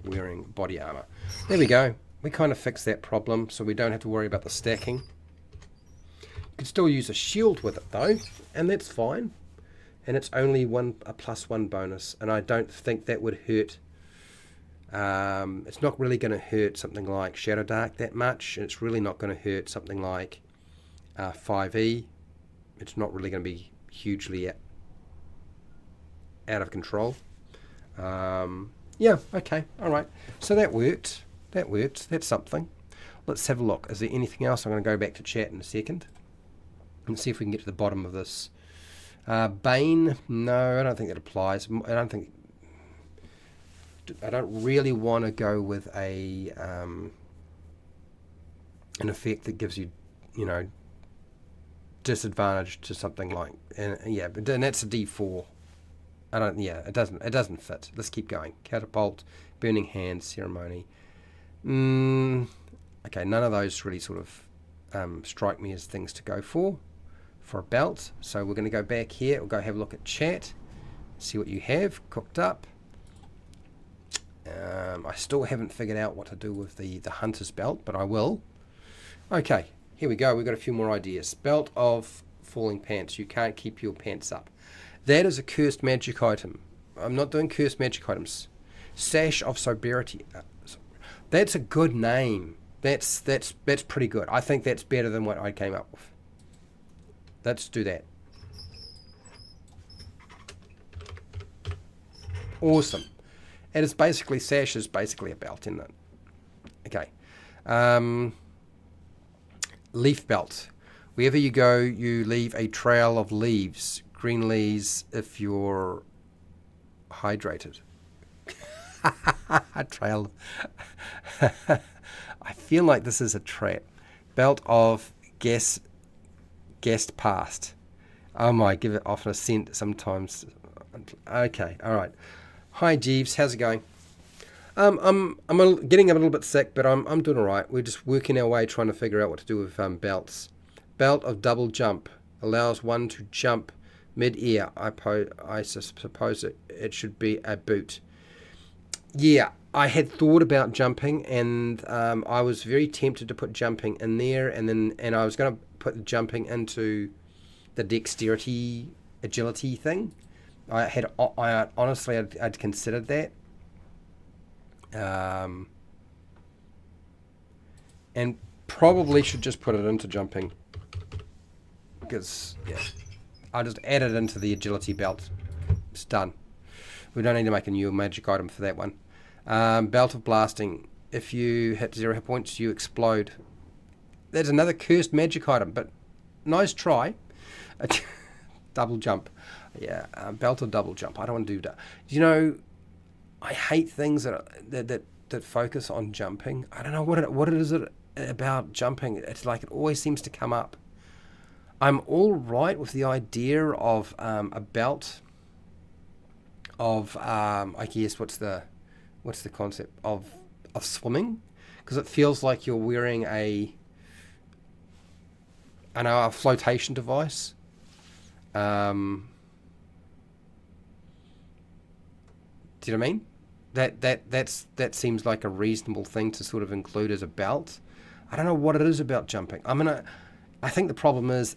wearing body armor. There we go. We kind of fixed that problem, so we don't have to worry about the stacking. You could still use a shield with it though, and that's fine. And it's only a +1 bonus, and I don't think that would hurt. It's not really going to hurt something like Shadow Dark that much, and it's really not going to hurt something like 5e. It's not really going to be hugely out of control. Yeah, okay, all right. So that worked. That worked. That's something. Let's have a look. Is there anything else? I'm going to go back to chat in a second and see if we can get to the bottom of this. Bane? No, I don't think that applies. I don't really want to go with an effect that gives you, disadvantage to something like, and that's a D4. It doesn't fit. Let's keep going. Catapult, Burning Hand, Ceremony. Okay, none of those really sort of strike me as things to go for a belt. So we're going to go back here. We'll go have a look at chat, see what you have cooked up. I still haven't figured out what to do with the hunter's belt, but I will. Okay, here we go. We've got a few more ideas. Belt of Falling Pants. You can't keep your pants up. That is a cursed magic item. I'm not doing cursed magic items. Sash of Sobriety. That's a good name. That's pretty good. I think that's better than what I came up with. Let's do that. Awesome. And it's basically, sash is basically a belt, isn't it? Okay. Leaf belt. Wherever you go, you leave a trail of leaves. Green leaves if you're hydrated. A trail. I feel like this is a trap. Belt of guest past. Oh my, give it off a scent sometimes. Okay, all right. Hi Jeeves, how's it going? I'm getting a little bit sick, but I'm doing all right. We're just working our way, trying to figure out what to do with belts. Belt of double jump allows one to jump mid-air. I suppose it should be a boot. Yeah, I had thought about jumping, and I was very tempted to put jumping in there, and I was going to put the jumping into the dexterity, agility thing. Honestly, I'd considered that. And probably should just put it into jumping. Because, yeah, I just add it into the agility belt. It's done. We don't need to make a new magic item for that one. Belt of Blasting. If you hit 0 hit points, you explode. That's another cursed magic item, but nice try. Double jump. Yeah, belt of double jump. I don't want to do that. I hate things that focus on jumping. I don't know what it is about jumping. It's like it always seems to come up. I'm all right with the idea of a belt of I guess what's the concept of swimming, because it feels like you're wearing a flotation device. Do you know what I mean? That seems like a reasonable thing to sort of include as a belt. I don't know what it is about jumping. I think the problem is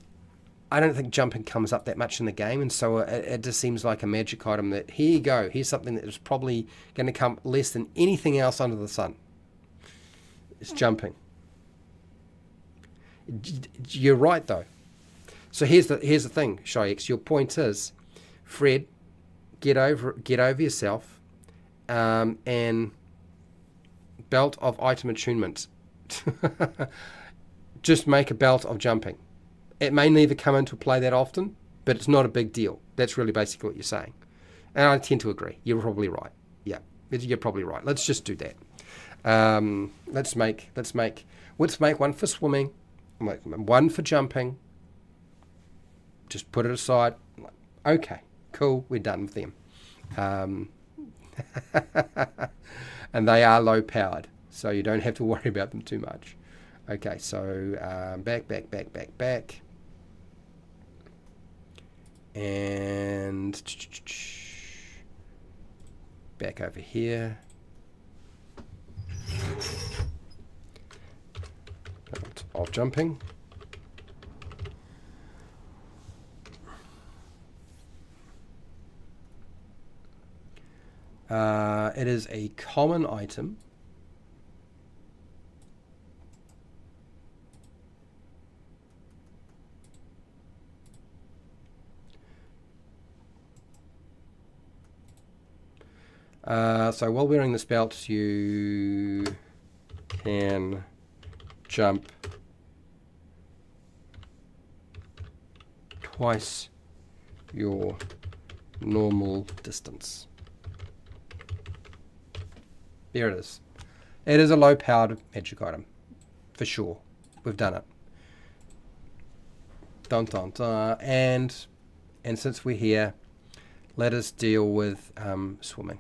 I don't think jumping comes up that much in the game, and so it just seems like a magic item that, here you go, here's something that is probably going to come less than anything else under the sun. It's jumping. You're right, though. So here's the thing, Shy-X. Your point is, Fred, get over yourself, and belt of item attunement. Just make a belt of jumping. It may never come into play that often, but it's not a big deal. That's really basically what you're saying. And I tend to agree. You're probably right. Yeah, you're probably right. Let's just do that. Let's make one for swimming, one for jumping. Just put it aside. Okay, cool. We're done with them. And they are low powered, so you don't have to worry about them too much. Okay, so back. And back over here. Of jumping. It is a common item. So while wearing this belt, you can jump twice your normal distance. There it is. It is a low-powered magic item, for sure. We've done it. Dun dun dun. And since we're here, let us deal with swimming.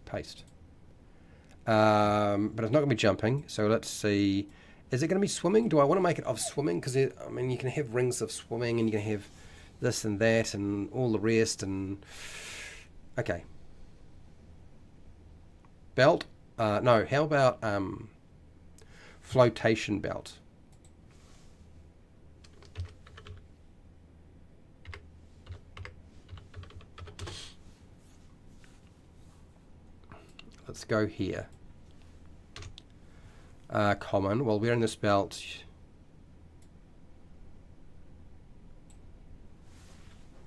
Paste. But it's not going to be jumping, so let's see. Is it going to be swimming? Do I want to make it of swimming? Because, I mean, you can have rings of swimming, and you can have this and that and all the rest. And okay. Belt? No, how about flotation belt? Let's go here. Common. Well, we're in this belt.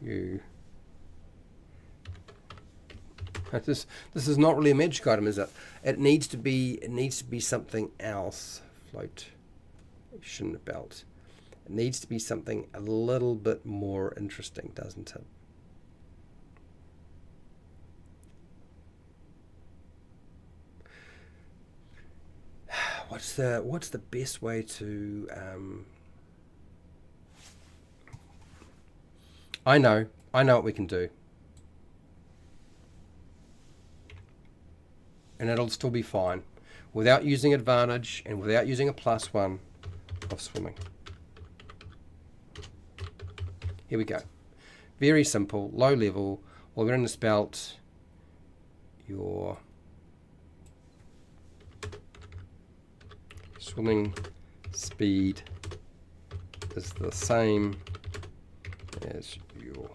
This is not really a magic item, is it? It needs to be something else. Flotation belt. It needs to be something a little bit more interesting, doesn't it? What's the best way to I know what we can do. And it'll still be fine without using advantage and without using a +1 of swimming. Here we go. Very simple, low level. While we're in this belt, your swimming speed is the same as your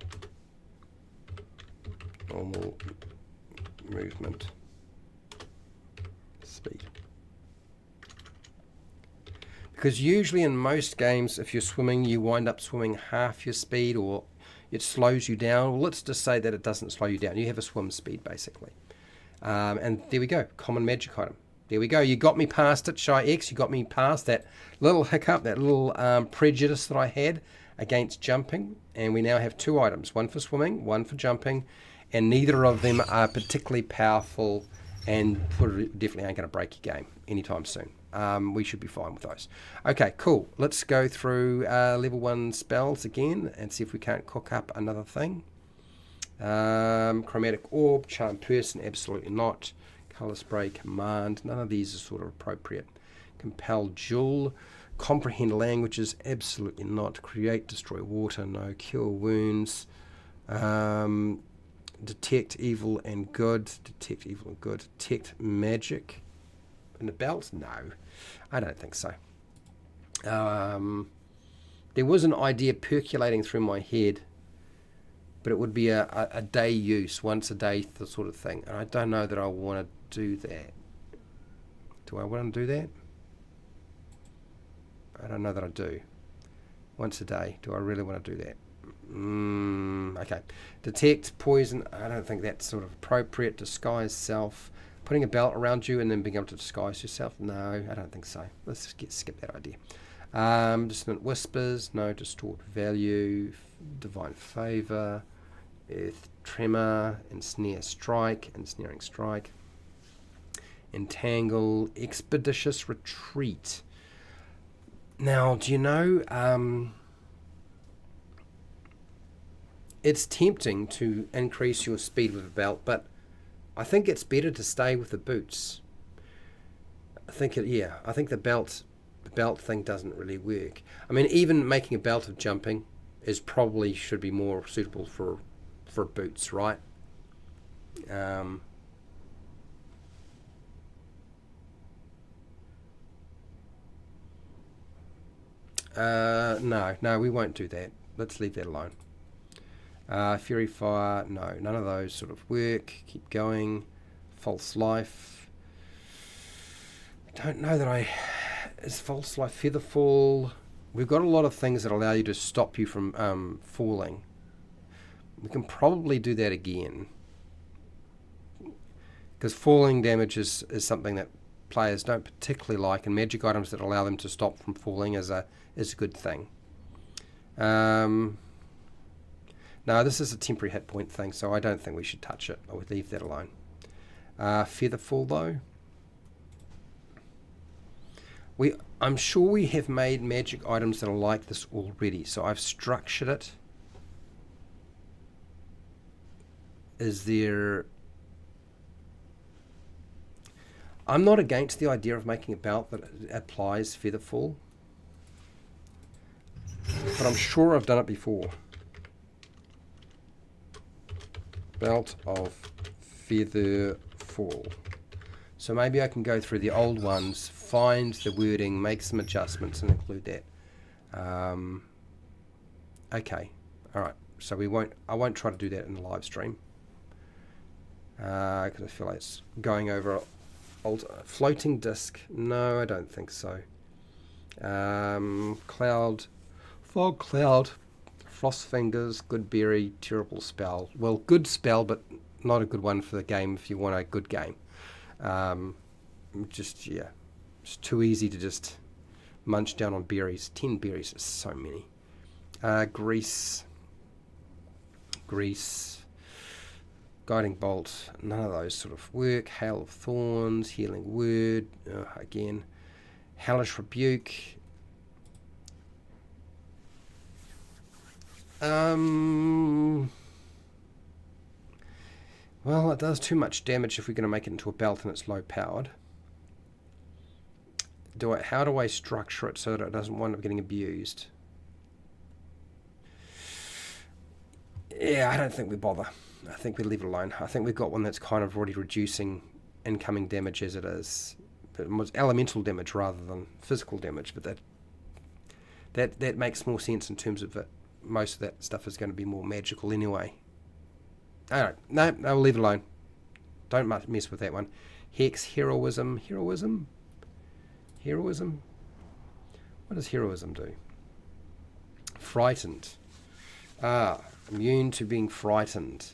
normal movement speed. Because usually in most games, if you're swimming, you wind up swimming half your speed, or it slows you down. Well, let's just say that it doesn't slow you down. You have a swim speed, basically. And there we go, common magic item. There we go. You got me past it, Shy-X. You got me past that little hiccup, that little prejudice that I had against jumping. And we now have 2 items, one for swimming, one for jumping. And neither of them are particularly powerful and definitely ain't going to break your game anytime soon. We should be fine with those. Okay, cool. Let's go through level 1 spells again and see if we can't cook up another thing. Chromatic Orb, Charm Person, absolutely not. Color spray, command, none of these are sort of appropriate. Compel duel, comprehend languages, absolutely not. Create, destroy water, no. Cure wounds, detect evil and good, detect magic in the belt, no, I don't think so. There was an idea percolating through my head, but it would be a day use, once a day sort of thing, and I don't know that I want to do that. Do I want to do that? I don't know that I do. Once a day, do I really want to do that? Okay. Detect poison, I don't think that's sort of appropriate. Disguise self, putting a belt around you and then being able to disguise yourself, no, I don't think so. Let's skip that idea. Dissonant whispers, no. Distort value, divine favor, earth tremor, ensnaring strike, entangle, expeditious retreat. Now, do you know, it's tempting to increase your speed with a belt, but I think it's better to stay with the boots. I think the belt thing doesn't really work. I mean, even making a belt of jumping should be more suitable for boots, right? No, we won't do that. Let's leave that alone. Fury fire, no, none of those sort of work. Keep going. False life. I don't know that is false life, feather fall. We've got a lot of things that allow you to stop you from falling. We can probably do that again, because falling damage is something that players don't particularly like, and magic items that allow them to stop from falling is a good thing. No, this is a temporary hit point thing, so I don't think we should touch it. I would leave that alone. Feather fall, though. I'm sure we have made magic items that are like this already, so I've structured it. Is there... I'm not against the idea of making a belt that applies feather fall, but I'm sure I've done it before. Belt of feather fall. So maybe I can go through the old ones, find the wording, make some adjustments, and include that. Okay, all right. So I won't try to do that in the live stream, because I feel like it's going over old floating disc. No, I don't think so. Cloud, fog cloud, frost fingers, good berry, terrible spell. Well, good spell, but not a good one for the game if you want a good game. It's too easy to just munch down on berries. 10 berries is so many. Grease, guiding bolt, none of those sort of work. Hail of thorns, healing word, again. Hellish rebuke. Well, it does too much damage if we're going to make it into a belt and it's low powered. How do I structure it so that it doesn't wind up getting abused? Yeah, I don't think we bother. I think we leave it alone. I think we've got one that's kind of already reducing incoming damage as it is. But it was elemental damage rather than physical damage, but that makes more sense in terms of it. Most of that stuff is going to be more magical anyway. Alright, no, we'll leave it alone. Don't mess with that one. Hex, heroism. What does heroism do? Frightened. Immune to being frightened.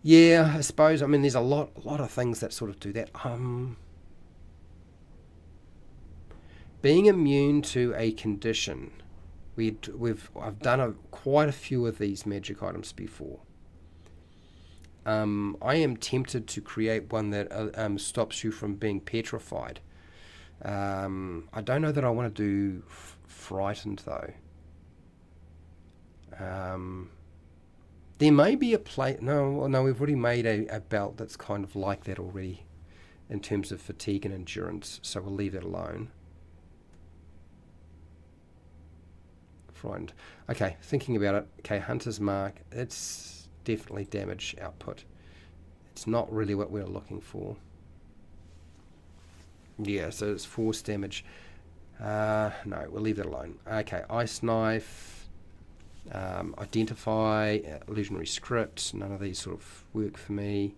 Yeah, I suppose. I mean, there's a lot of things that sort of do that. Being immune to a condition. I've done quite a few of these magic items before. I am tempted to create one that stops you from being petrified. I don't know that I want to do frightened though. There may be a play. No, we've already made a belt that's kind of like that already. in terms of fatigue and endurance, so we'll leave that alone. Frightened. Okay, thinking about it. Okay, Hunter's Mark, it's definitely damage output. It's not really what we're looking for. Yeah, so it's force damage. No, we'll leave that alone. Okay, Ice Knife, Identify, Illusionary Script, none of these sort of work for me.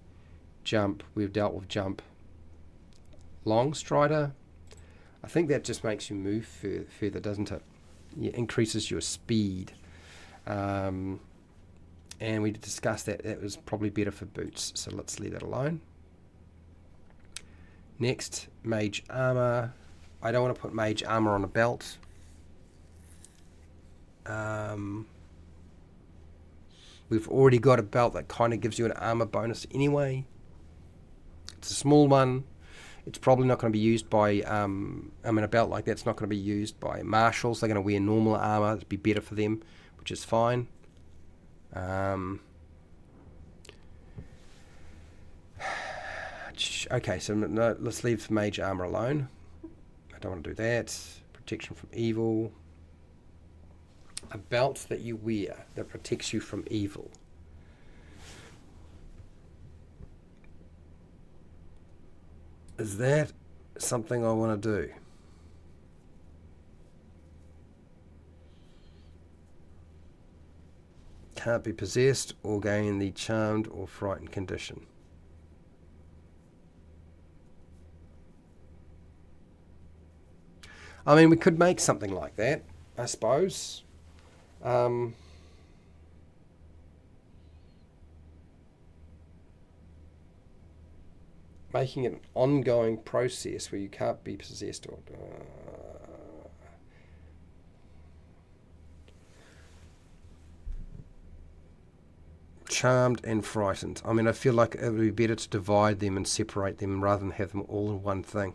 Jump, we've dealt with Jump. Long Strider, I think that just makes you move further, doesn't it? Yeah, increases your speed. And we discussed that that was probably better for boots, so let's leave that alone. Next, Mage Armor. I don't want to put Mage Armor on a belt. We've already got a belt that kind of gives you an armor bonus anyway. It's a small one. It's probably not going to be used by, a belt like that's not going to be used by marshals. They're going to wear normal armor. It'd be better for them, which is fine. Okay, so no, let's leave Mage Armor alone. I don't want to do that. Protection from evil. A belt that you wear that protects you from evil. Is that something I want to do? Can't be possessed or gain the charmed or frightened condition. I mean, we could make something like that, I suppose. Making it an ongoing process where you can't be possessed or... charmed and frightened. I mean, I feel like it would be better to divide them and separate them rather than have them all in one thing.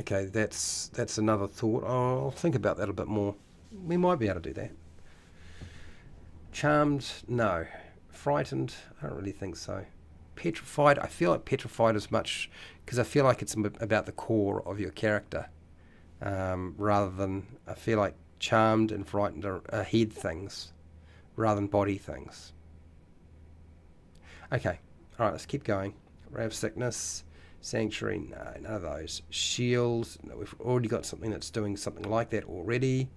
Okay, that's another thought. I'll think about that a bit more. We might be able to do that. Charmed, no. Frightened, I don't really think so. Petrified, I feel like petrified as much because I feel like it's about the core of your character, rather than, I feel like charmed and frightened are head things rather than body things. Okay, all right, let's keep going. Ray of Sickness, Sanctuary, no, none of those. Shields, no, we've already got something that's doing something like that already,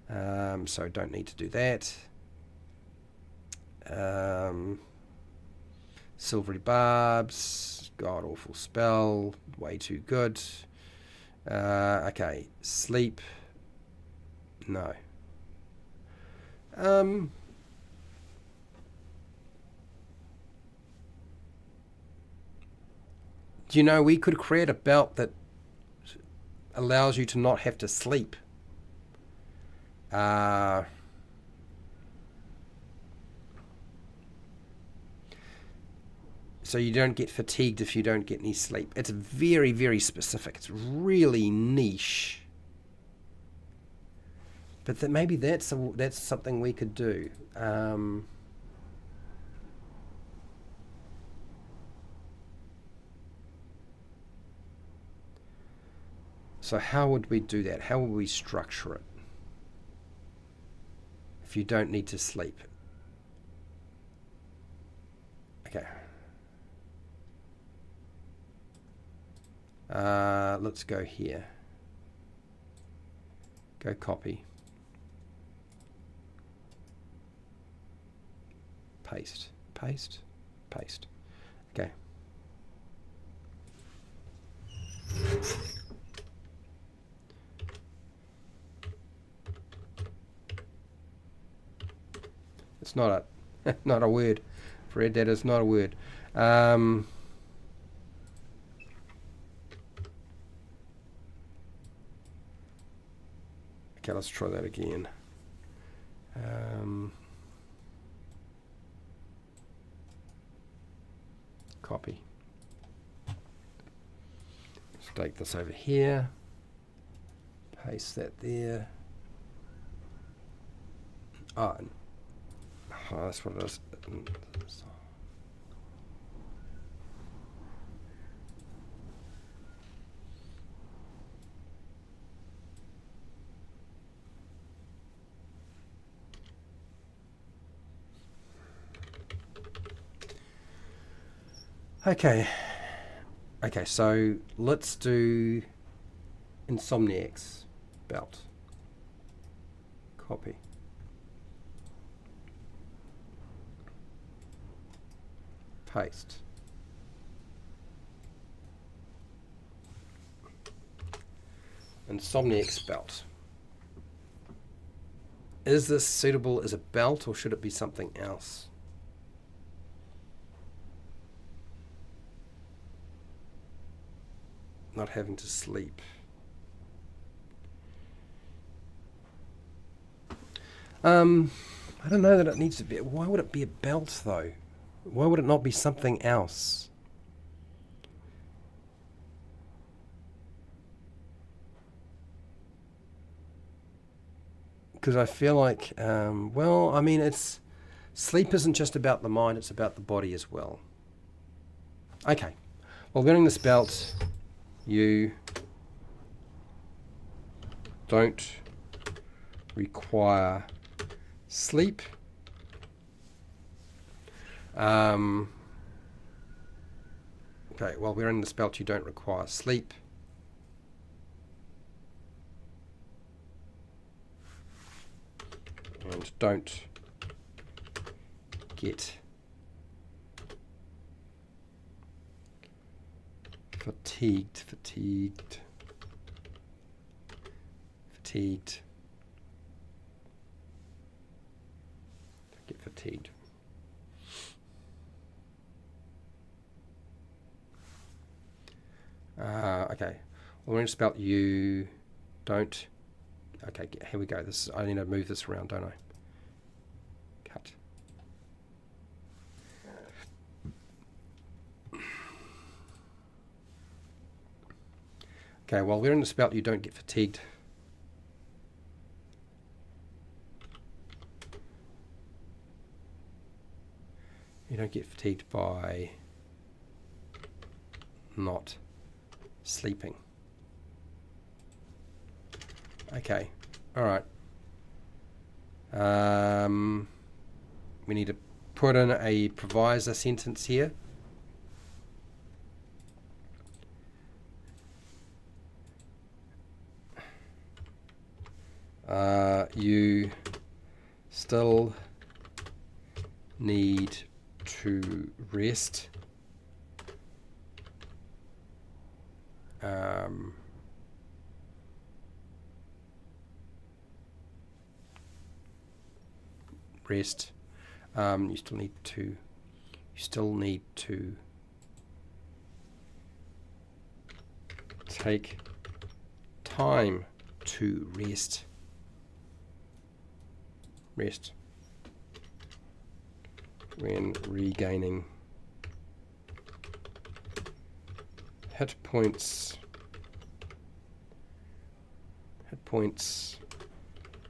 so don't need to do that. Silvery Barbs, god awful spell, way too good. Okay, Sleep, no. Do you know, we could create a belt that allows you to not have to sleep. So you don't get fatigued if you don't get any sleep. It's very, very specific. It's really niche. But maybe that's something we could do. So how would we do that? How would we structure it? If you don't need to sleep. Okay. Let's go here. Go copy. Paste, paste, paste. Okay. It's not a not a word, Fred. That is not a word. Okay, let's try that again. Copy. Let's take this over here. Paste that there. Oh, Oh, that's what it is. Okay. Okay, so let's do Insomniac's belt. Copy. Paste. Insomniac's belt. Is this suitable as a belt or should it be something else? Not having to sleep. I don't know that it needs to be. Why would it be a belt though? Why would it not be something else? Because I feel like, well, I mean, sleep isn't just about the mind, it's about the body as well. Okay, well, wearing this belt, you don't require sleep. Okay, while wearing this belt, you don't require sleep. And don't get fatigued. Get fatigued. Okay. Well, we're going to spell you don't. Okay, here we go. I need to move this around, don't I? Cut. Okay, while we're in the spout, you don't get fatigued. You don't get fatigued by not sleeping. Okay, all right. We need to put in a provisor sentence here. You still need to rest. Rest. You still need to take time to rest. Rest when regaining hit points,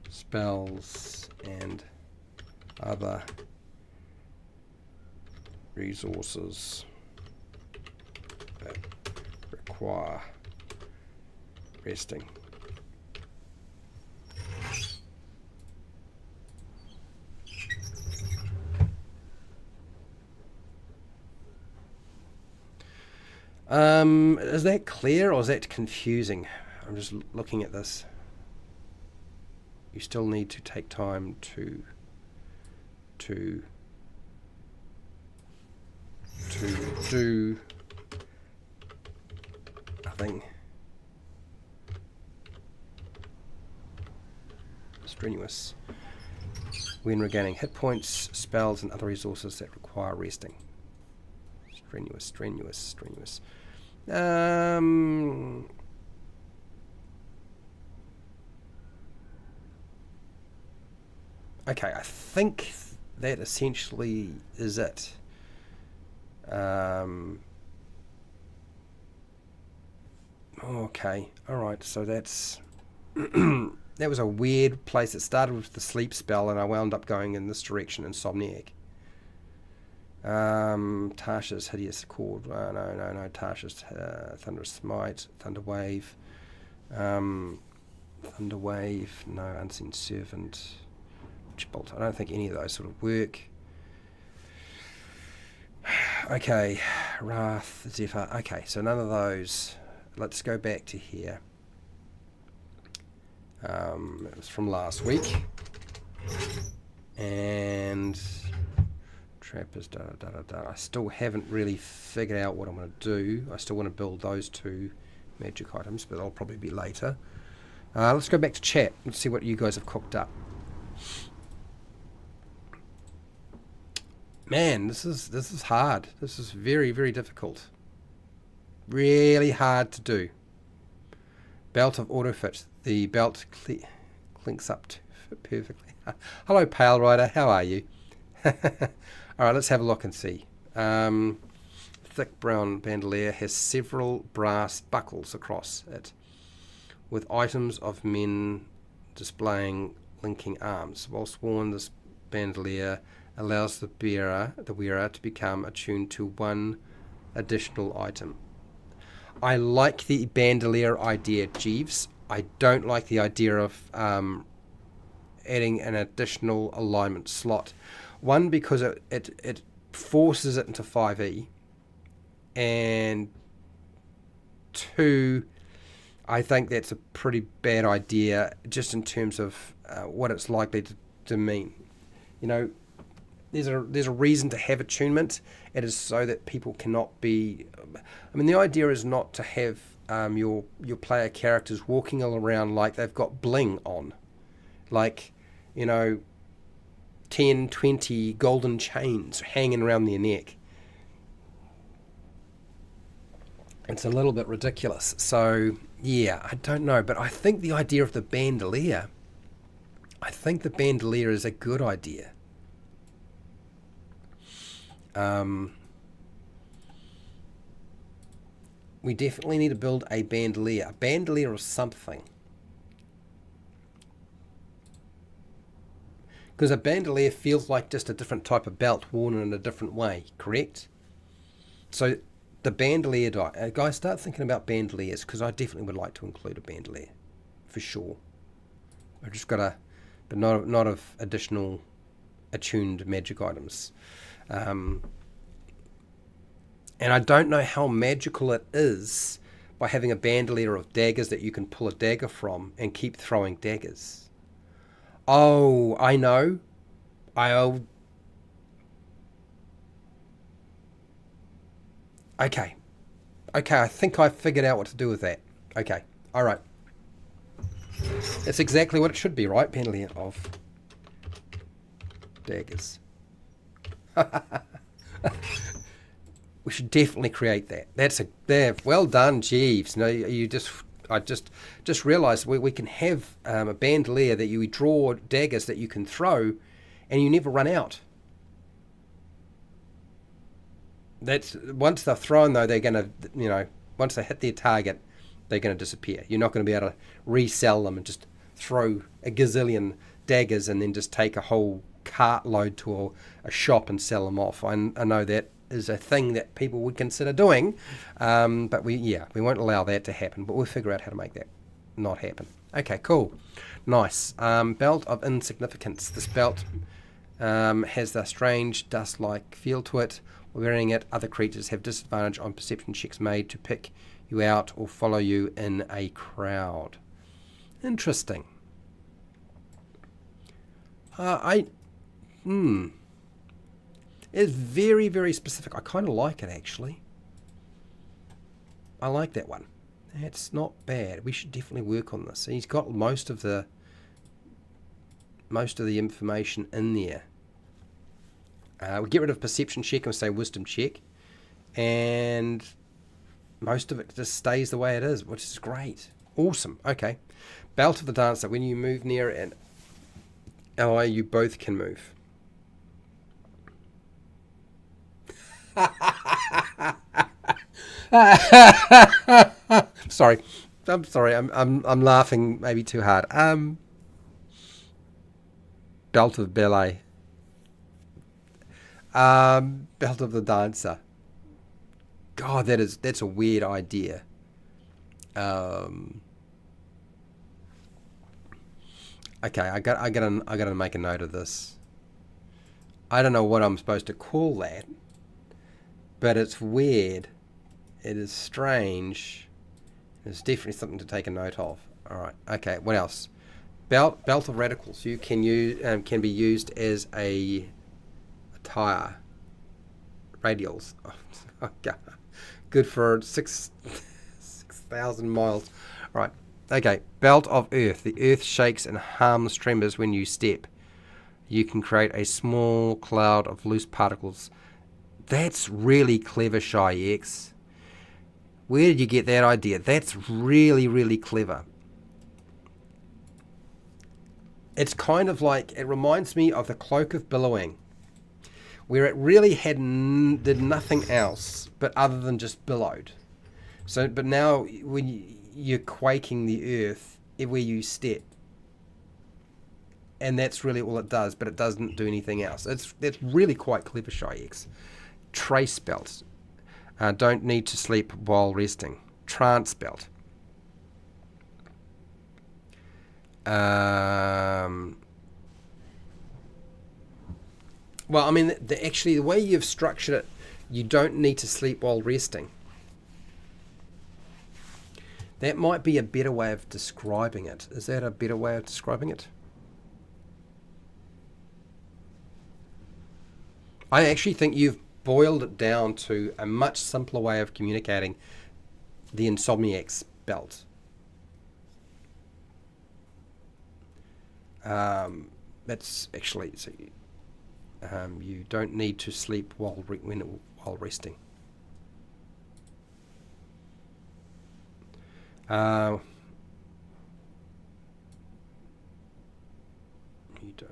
spells, and other resources that require resting. Is that clear or is that confusing? I'm just looking at this. You still need to take time to do nothing strenuous when regaining hit points, spells, and other resources that require resting. Strenuous. Okay, I think that essentially is it. Okay, all right. So that's That was a weird place. It started with the sleep spell, and I wound up going in this direction, Insomniac. Tasha's Hideous Chord. No. Tasha's Thunderous Smite, Thunder Wave. Thunder Wave, no. Unseen Servant. Witch Bolt. I don't think any of those sort of work. Okay, Wrath, Zephyr. Okay, so none of those. Let's go back to here. It was from last week. And Trappers, I still haven't really figured out what I'm going to do. I still want to build those 2 magic items, but I'll probably be later. Let's go back to chat and see what you guys have cooked up. Man, this is hard. This is very, very difficult. Really hard to do. Belt of autofit. The belt clinks up perfectly. Hello, Pale Rider. How are you? All right, let's have a look and see. Thick brown bandolier has several brass buckles across it, with items of men displaying linking arms. Whilst worn, this bandolier allows the wearer to become attuned to one additional item. I like the bandolier idea, Jeeves. I don't like the idea of adding an additional alignment slot. One, because it forces it into 5e, and 2, I think that's a pretty bad idea just in terms of what it's likely to mean. You know, there's a reason to have attunement. It is so that people cannot be... I mean, the idea is not to have your player characters walking all around like they've got bling on. Like, you know, 10, 20 golden chains hanging around their neck. It's a little bit ridiculous. So, yeah, I don't know. But I think the idea of the bandolier... I think the bandolier is a good idea. We definitely need to build a bandolier of something. Because a bandolier feels like just a different type of belt worn in a different way, correct? So the bandolier, guys, start thinking about bandoliers, because I definitely would like to include a bandolier, for sure. I've just got to, but not of additional attuned magic items. And I don't know how magical it is by having a bandolier of daggers that you can pull a dagger from and keep throwing daggers. Oh, I know. Okay, I think I figured out what to do with that. Okay, all right. That's exactly what it should be, right? Bandolier of daggers. We should definitely create that. That's there. Well done, Jeeves. No, I just realised we can have a bandolier that you draw daggers that you can throw, and you never run out. That's once they're thrown, though, they're going to, once they hit their target, they're going to disappear. You're not going to be able to resell them and just throw a gazillion daggers and then just take a whole cartload to a shop and sell them off. I know that is a thing that people would consider doing, but we won't allow that to happen, but we'll figure out how to make that not happen. Okay, cool. Nice. Belt of Insignificance. This belt has the strange dust-like feel to it. Wearing it, other creatures have disadvantage on perception checks made to pick you out or follow you in a crowd. Interesting. It's very, very specific. I kind of like it, actually. I like that one. It's not bad. We should definitely work on this. He's got most of the information in there. We get rid of perception check and say wisdom check, and most of it just stays the way it is, which is great. Awesome. Okay. Belt of the Dancer. When you move near an ally, you both can move. I'm sorry. I'm laughing maybe too hard. Belt of ballet. Belt of the dancer. God, that's a weird idea. Okay, I gotta make a note of this. I don't know what I'm supposed to call that, but it's weird. It is strange. It's definitely something to take a note of. All right. Okay. What else? Belt of radicals. You can use can be used as a tire. Radials. Oh, good for 6,000 miles. All right. Okay. Belt of earth. The earth shakes and hums tremors when you step. You can create a small cloud of loose particles. That's really clever, Shy X. Where did you get that idea? That's really, really clever. It's kind of like, it reminds me of the Cloak of Billowing, where it really did nothing else but other than just billowed. So, but now when you're quaking the earth where you step, and that's really all it does, but it doesn't do anything else. That's really quite clever, Shy X. Trace belts. Don't need to sleep while resting. Trance belt. Well, I mean, actually, the way you've structured it, you don't need to sleep while resting. That might be a better way of describing it. Is that a better way of describing it? I actually think you've boiled it down to a much simpler way of communicating the Insomniac's belt. That's actually, so you don't need to sleep while resting. You don't.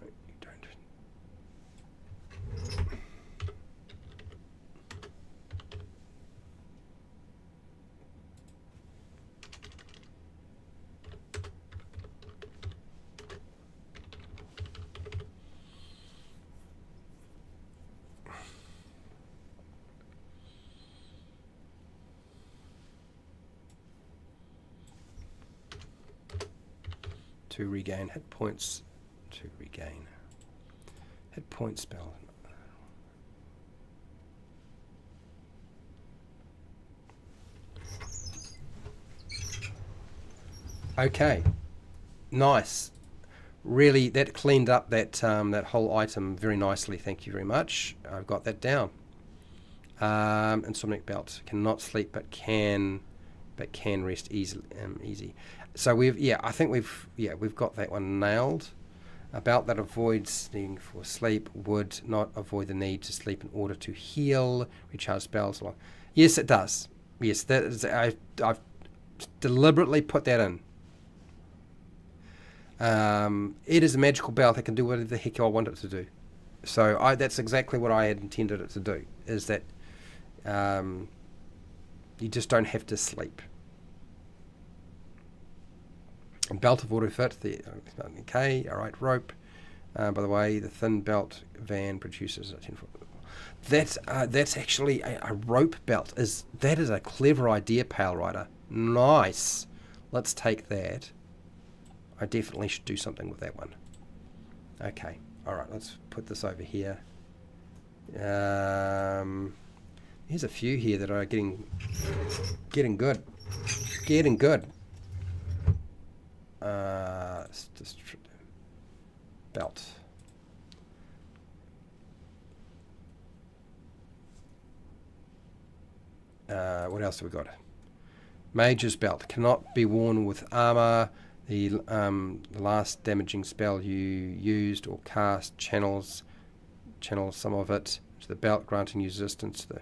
To regain hit points. To regain hit point spell. Okay, nice. Really, that cleaned up that that whole item very nicely. Thank you very much. I've got that down. Insomniac belt cannot sleep, but can rest easily. Easy. So I think we've got that one nailed. A belt that avoids needing for sleep would not avoid the need to sleep in order to heal, recharge spells. Yes, it does. Yes, that is. I've deliberately put that in. It is a magical belt that can do whatever the heck I want it to do. So that's exactly what I had intended it to do. Is that you just don't have to sleep. Belt of auto fit. Okay, all right. Rope. By the way, the thin belt van produces a 10-foot. That's actually a rope belt. That is a clever idea, Pale Rider. Nice. Let's take that. I definitely should do something with that one. Okay. All right. Let's put this over here. There's a few here that are getting good. Getting good. Just belt. What else have we got? Mage's belt cannot be worn with armor. The last damaging spell you used or cast channels some of it to the belt, granting you resistance to the.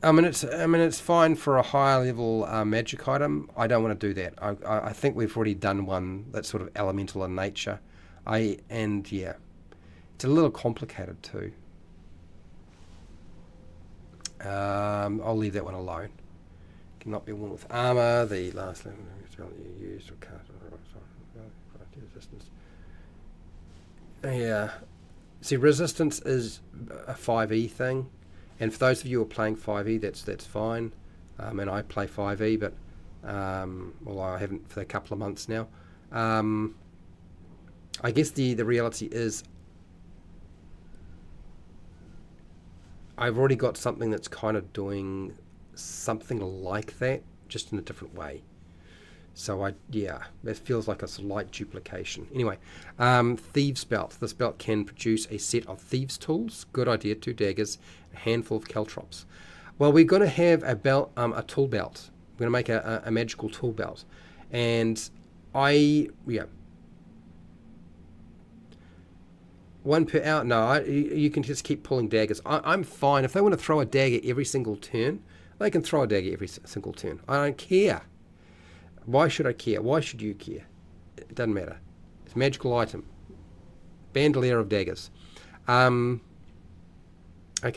I mean, it's fine for a higher level magic item. I don't want to do that. I think we've already done one that's sort of elemental in nature. It's a little complicated too. I'll leave that one alone. Cannot be worn with armor. The last level you used or cast resistance. Yeah. See, resistance is a 5e thing, and for those of you who are playing 5e, that's fine. And I play 5e, but well, I haven't for a couple of months now. I guess the reality is I've already got something that's kind of doing something like that, just in a different way. So it feels like a slight duplication. Anyway, Thieves' Belt. This belt can produce a set of Thieves' tools. Good idea, 2 daggers, a handful of caltrops. Well, we're going to have a belt, a tool belt. We're going to make a magical tool belt. And one per hour. No, you can just keep pulling daggers. I'm fine. If they want to throw a dagger every single turn, they can throw a dagger every single turn. I don't care. Why should I care? Why should you care? It doesn't matter. It's a magical item. Bandolier of daggers. Okay,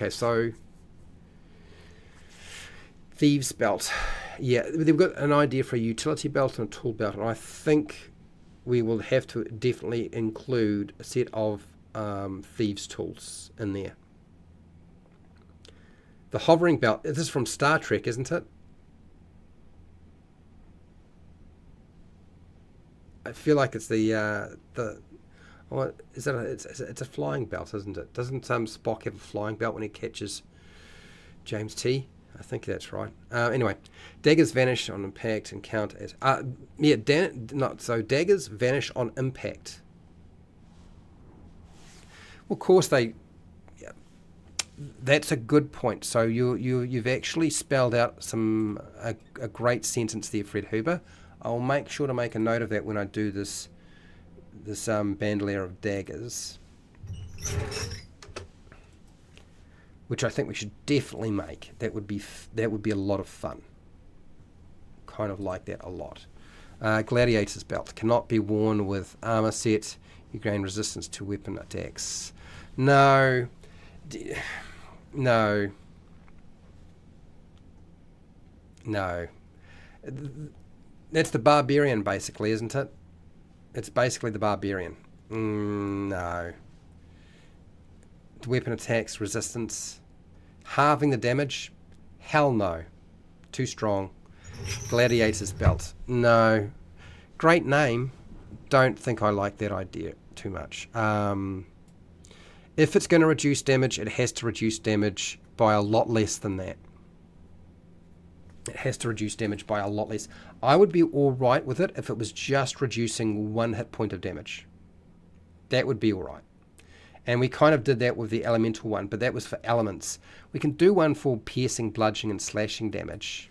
so Thieves' Belt. Yeah, they've got an idea for a utility belt and a tool belt, and I think we will have to definitely include a set of Thieves' tools in there. The hovering belt. This is from Star Trek, isn't it? I feel like it's what is that? It's a flying belt, isn't it? Doesn't Spock have a flying belt when he catches James T? I think that's right. Anyway, daggers vanish on impact and count as daggers vanish on impact. Well, of course they. Yeah, that's a good point. So you've actually spelled out a great sentence there, Fred Huber. I'll make sure to make a note of that when I do this bandolier of daggers, which I think we should definitely make. That would be a lot of fun. Kind of like that a lot. Gladiator's belt cannot be worn with armor set. You gain resistance to weapon attacks. No. That's the barbarian, basically, isn't it? It's basically the barbarian. No. Weapon attacks, resistance. Halving the damage? Hell no. Too strong. Gladiator's belt? No. Great name. Don't think I like that idea too much. If it's going to reduce damage, it has to reduce damage by a lot less than that. It has to reduce damage by a lot less. I would be alright with it if it was just reducing 1 hit point of damage. That would be alright. And we kind of did that with the elemental one, but that was for elements. We can do one for piercing, bludgeoning, and slashing damage.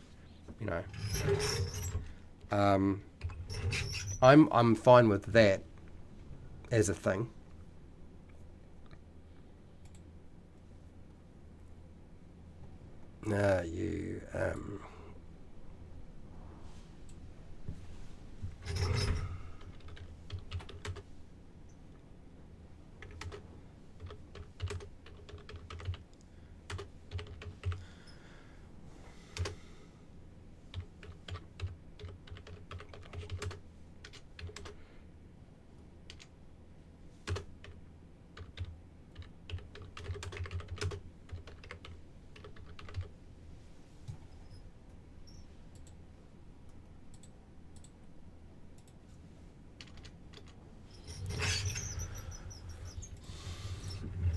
You know. I'm fine with that as a thing.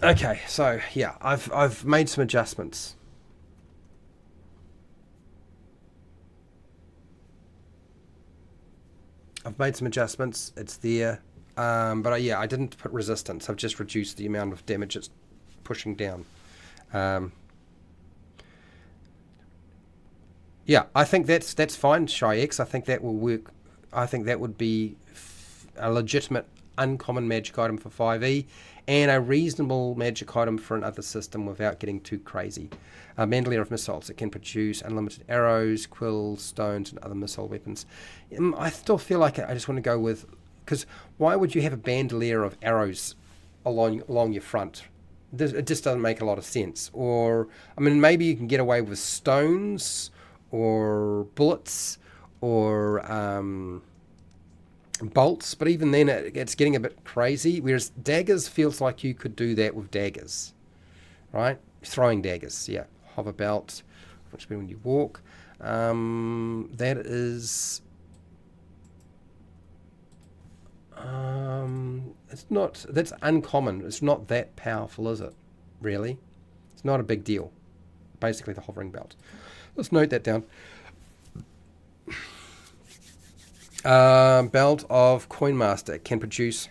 Okay, so yeah, I've made some adjustments. It's there, but I didn't put resistance. I've just reduced the amount of damage it's pushing down. Yeah, I think that's fine, Shy X. I think that will work. I think that would be a legitimate uncommon magic item for 5e, and a reasonable magic item for another system without getting too crazy. Bandolier of missiles. It can produce unlimited arrows, quills, stones, and other missile weapons. I still feel like I just want to go with... Because why would you have a bandolier of arrows along your front? It just doesn't make a lot of sense. Or, I mean, maybe you can get away with stones or bullets or bolts, but even then it's getting a bit crazy, whereas daggers feels like you could do that with daggers, right? Throwing daggers, yeah. Hover belt, which means when you walk. That is... it's not... That's uncommon. It's not that powerful, is it? Really? It's not a big deal. Basically the hovering belt. Let's note that down. Belt of Coinmaster can produce...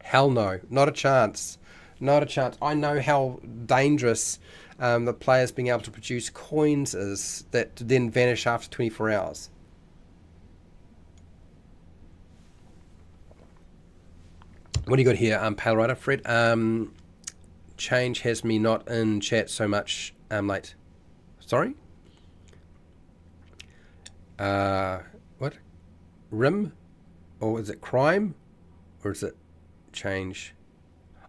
Hell no. Not a chance. Not a chance. I know how dangerous the players being able to produce coins is that then vanish after 24 hours. What do you got here, Pale Rider? Fred? Change has me not in chat so much late. Sorry? What? Rim? Or is it crime? Or is it change?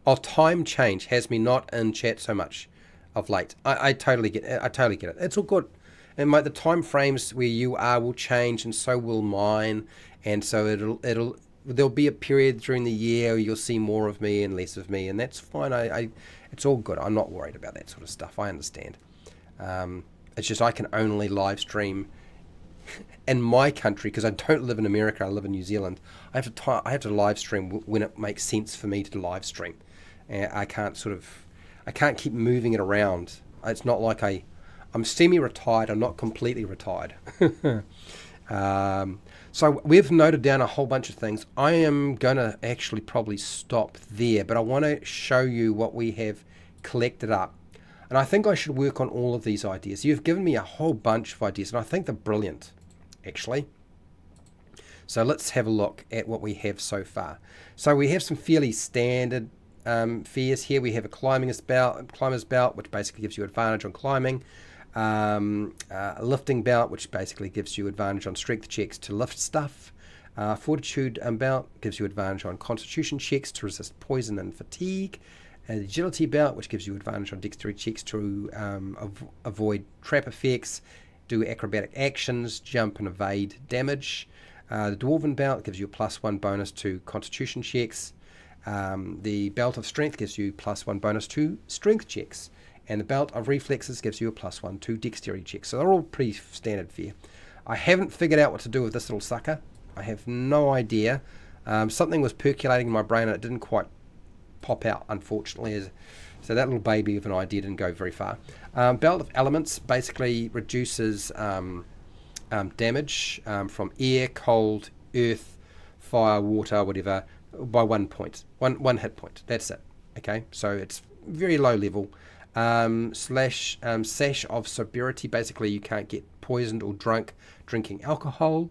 Oh, time change has me not in chat so much of late. I totally get it. I totally get it. It's all good. And the time frames where you are will change, and so will mine. And so there'll be a period during the year where you'll see more of me and less of me, and that's fine. It's all good. I'm not worried about that sort of stuff. I understand. It's just I can only live stream in my country because I don't live in America. I live in New Zealand. I have to live stream when it makes sense for me to live stream. I can't keep moving it around. It's not like I'm semi-retired. I'm not completely retired. So we've noted down a whole bunch of things. I am going to actually probably stop there, but I want to show you what we have collected up. And I think I should work on all of these ideas. You've given me a whole bunch of ideas, and I think they're brilliant, actually. So let's have a look at what we have so far. So we have some fairly standard fears here. We have a climbers belt, which basically gives you advantage on climbing. A lifting belt, which basically gives you advantage on strength checks to lift stuff. Fortitude belt gives you advantage on constitution checks to resist poison and fatigue. An agility belt, which gives you advantage on dexterity checks to avoid trap effects, do acrobatic actions, jump and evade damage. The dwarven belt gives you a +1 bonus to constitution checks. The belt of strength gives you +1 bonus to strength checks. And the belt of reflexes gives you a +1 to dexterity checks. So they're all pretty standard fare. I haven't figured out what to do with this little sucker. I have no idea. Something was percolating in my brain and it didn't quite pop out, unfortunately. So that little baby of an idea didn't go very far. Belt of elements basically reduces damage from air, cold, earth, fire, water, whatever, by 1 point. One hit point. That's it. Okay, so it's very low level. Sash of sobriety. Basically, you can't get poisoned or drunk drinking alcohol.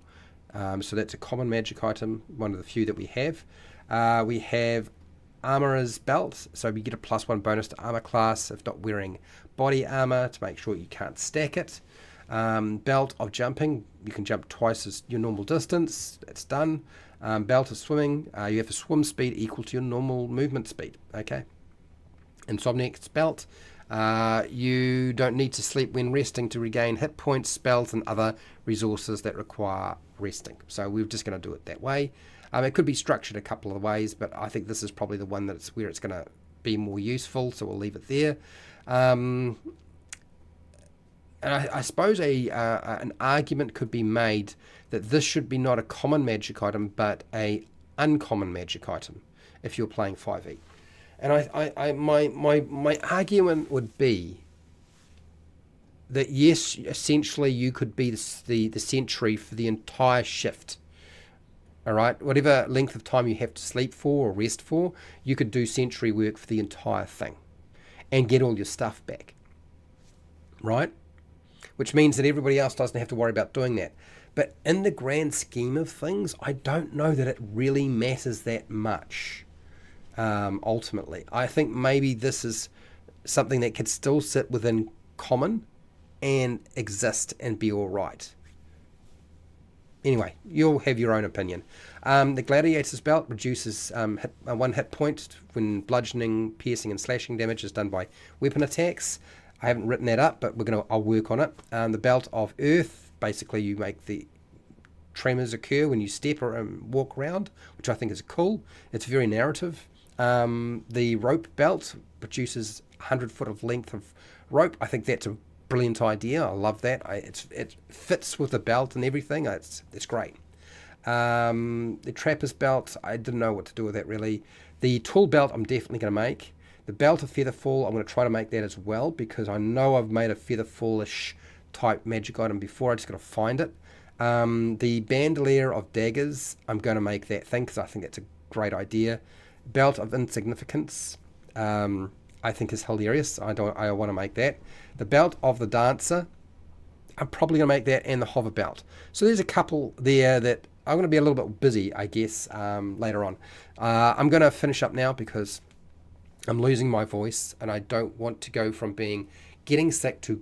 So that's a common magic item, one of the few that we have. We have Armorer's Belt. So we get a +1 bonus to armor class if not wearing body armor to make sure you can't stack it. Belt of Jumping. You can jump twice as your normal distance. That's done. Belt of Swimming. You have a swim speed equal to your normal movement speed. Okay. Insomniac's Belt. You don't need to sleep when resting to regain hit points, spells, and other resources that require resting. So we're just going to do it that way. It could be structured a couple of ways, but I think this is probably the one that's where it's going to be more useful, so we'll leave it there. And I suppose an argument could be made that this should be not a common magic item, but a uncommon magic item if you're playing 5e. And my argument would be that yes, essentially you could be the sentry for the entire shift. All right, whatever length of time you have to sleep for or rest for, you could do sentry work for the entire thing and get all your stuff back. Right? Which means that everybody else doesn't have to worry about doing that. But in the grand scheme of things, I don't know that it really matters that much. Ultimately, I think maybe this is something that could still sit within common and exist and be all right. Anyway, you'll have your own opinion. The Gladiator's Belt reduces 1 hit point when bludgeoning, piercing, and slashing damage is done by weapon attacks. I haven't written that up, but I'll work on it. The belt of earth, basically you make the tremors occur when you step or walk around, which I think is cool. It's very narrative. The rope belt produces 100 foot of length of rope. I think that's a brilliant idea. I love that. It fits with the belt and everything. It's great. The trapper's belt, I didn't know what to do with that really. The tool belt I'm definitely going to make. The belt of featherfall, I'm going to try to make that as well, because I know I've made a featherfallish type magic item before. I just got to find it. The bandolier of daggers, I'm going to make that thing because I think that's a great idea. Belt of insignificance, I think is hilarious. I want to make that. The belt of the dancer, I'm probably going to make that, and the hover belt. So there's a couple there that I'm going to be a little bit busy, I guess, later on. I'm going to finish up now because I'm losing my voice, and I don't want to go from getting sick to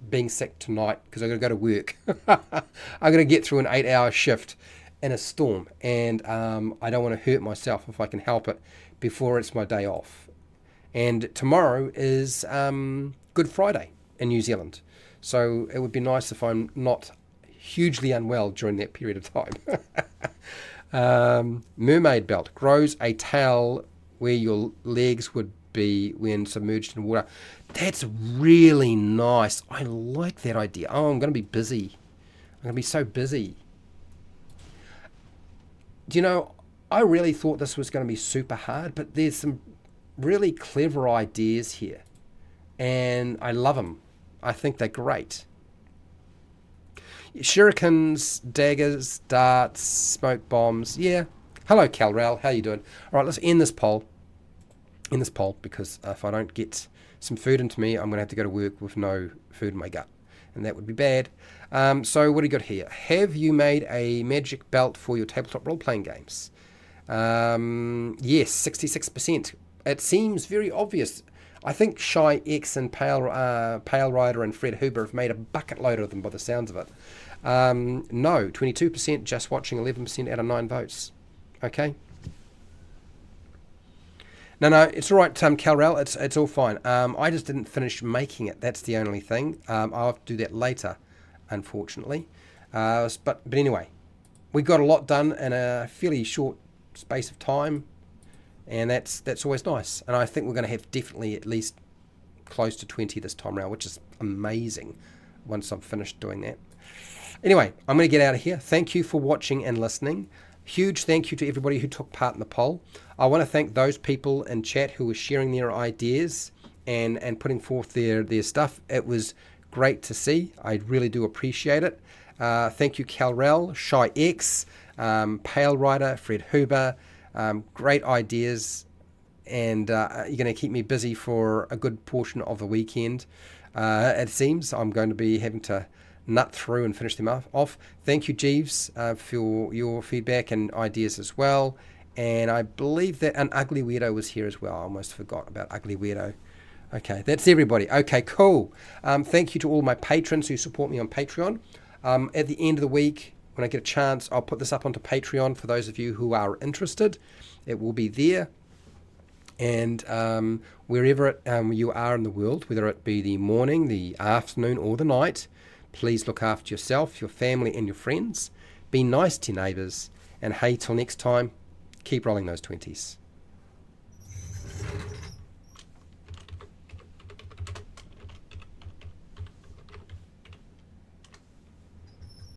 being sick tonight, because I've got to go to work. I'm going to get through an 8-hour shift in a storm, and I don't want to hurt myself if I can help it before it's my day off. And tomorrow is Good Friday in New Zealand, so it would be nice if I'm not hugely unwell during that period of time. Mermaid belt grows a tail where your legs would be when submerged in water. That's really nice. I like that idea. Oh, I'm going to be busy. I'm going to be so busy. Do you know, I really thought this was going to be super hard, but there's some really clever ideas here, and I love them. I think they're great. Shurikens, daggers, darts, smoke bombs. Yeah. Hello, Calrel. How you doing? All right, let's end this poll. Because if I don't get some food into me, I'm going to have to go to work with no food in my gut, and that would be bad. So what do you got here? Have you made a magic belt for your tabletop role-playing games? Yes, 66%. It seems very obvious. I think Shy X and Pale Rider and Fred Huber have made a bucket load of them by the sounds of it. No, 22%, just watching, 11% out of 9 votes. Okay. No, it's all right, Calrel. It's all fine. I just didn't finish making it. That's the only thing. I'll have to do that later, unfortunately. But anyway, we got a lot done in a fairly short space of time, and that's always nice. And I think we're going to have definitely at least close to 20 this time around, which is amazing once I've finished doing that. Anyway, I'm going to get out of here. Thank you for watching and listening. Huge thank you to everybody who took part in the poll. I want to thank those people in chat who were sharing their ideas and putting forth their stuff. It was great to see. I really do appreciate it. Thank you, Calrel, Shy X, Pale Rider, Fred Huber. Great ideas, and you're going to keep me busy for a good portion of the weekend. It seems I'm going to be having to nut through and finish them off. Thank you, Jeeves, for your feedback and ideas as well. And I believe that an Ugly Weirdo was here as well. I almost forgot about Ugly Weirdo. Okay, that's everybody. Okay, cool. Thank you to all my patrons who support me on Patreon. At the end of the week, when I get a chance, I'll put this up onto Patreon for those of you who are interested. It will be there. And wherever you are in the world, whether it be the morning, the afternoon, or the night, please look after yourself, your family, and your friends. Be nice to your neighbours. And hey, till next time, keep rolling those 20s.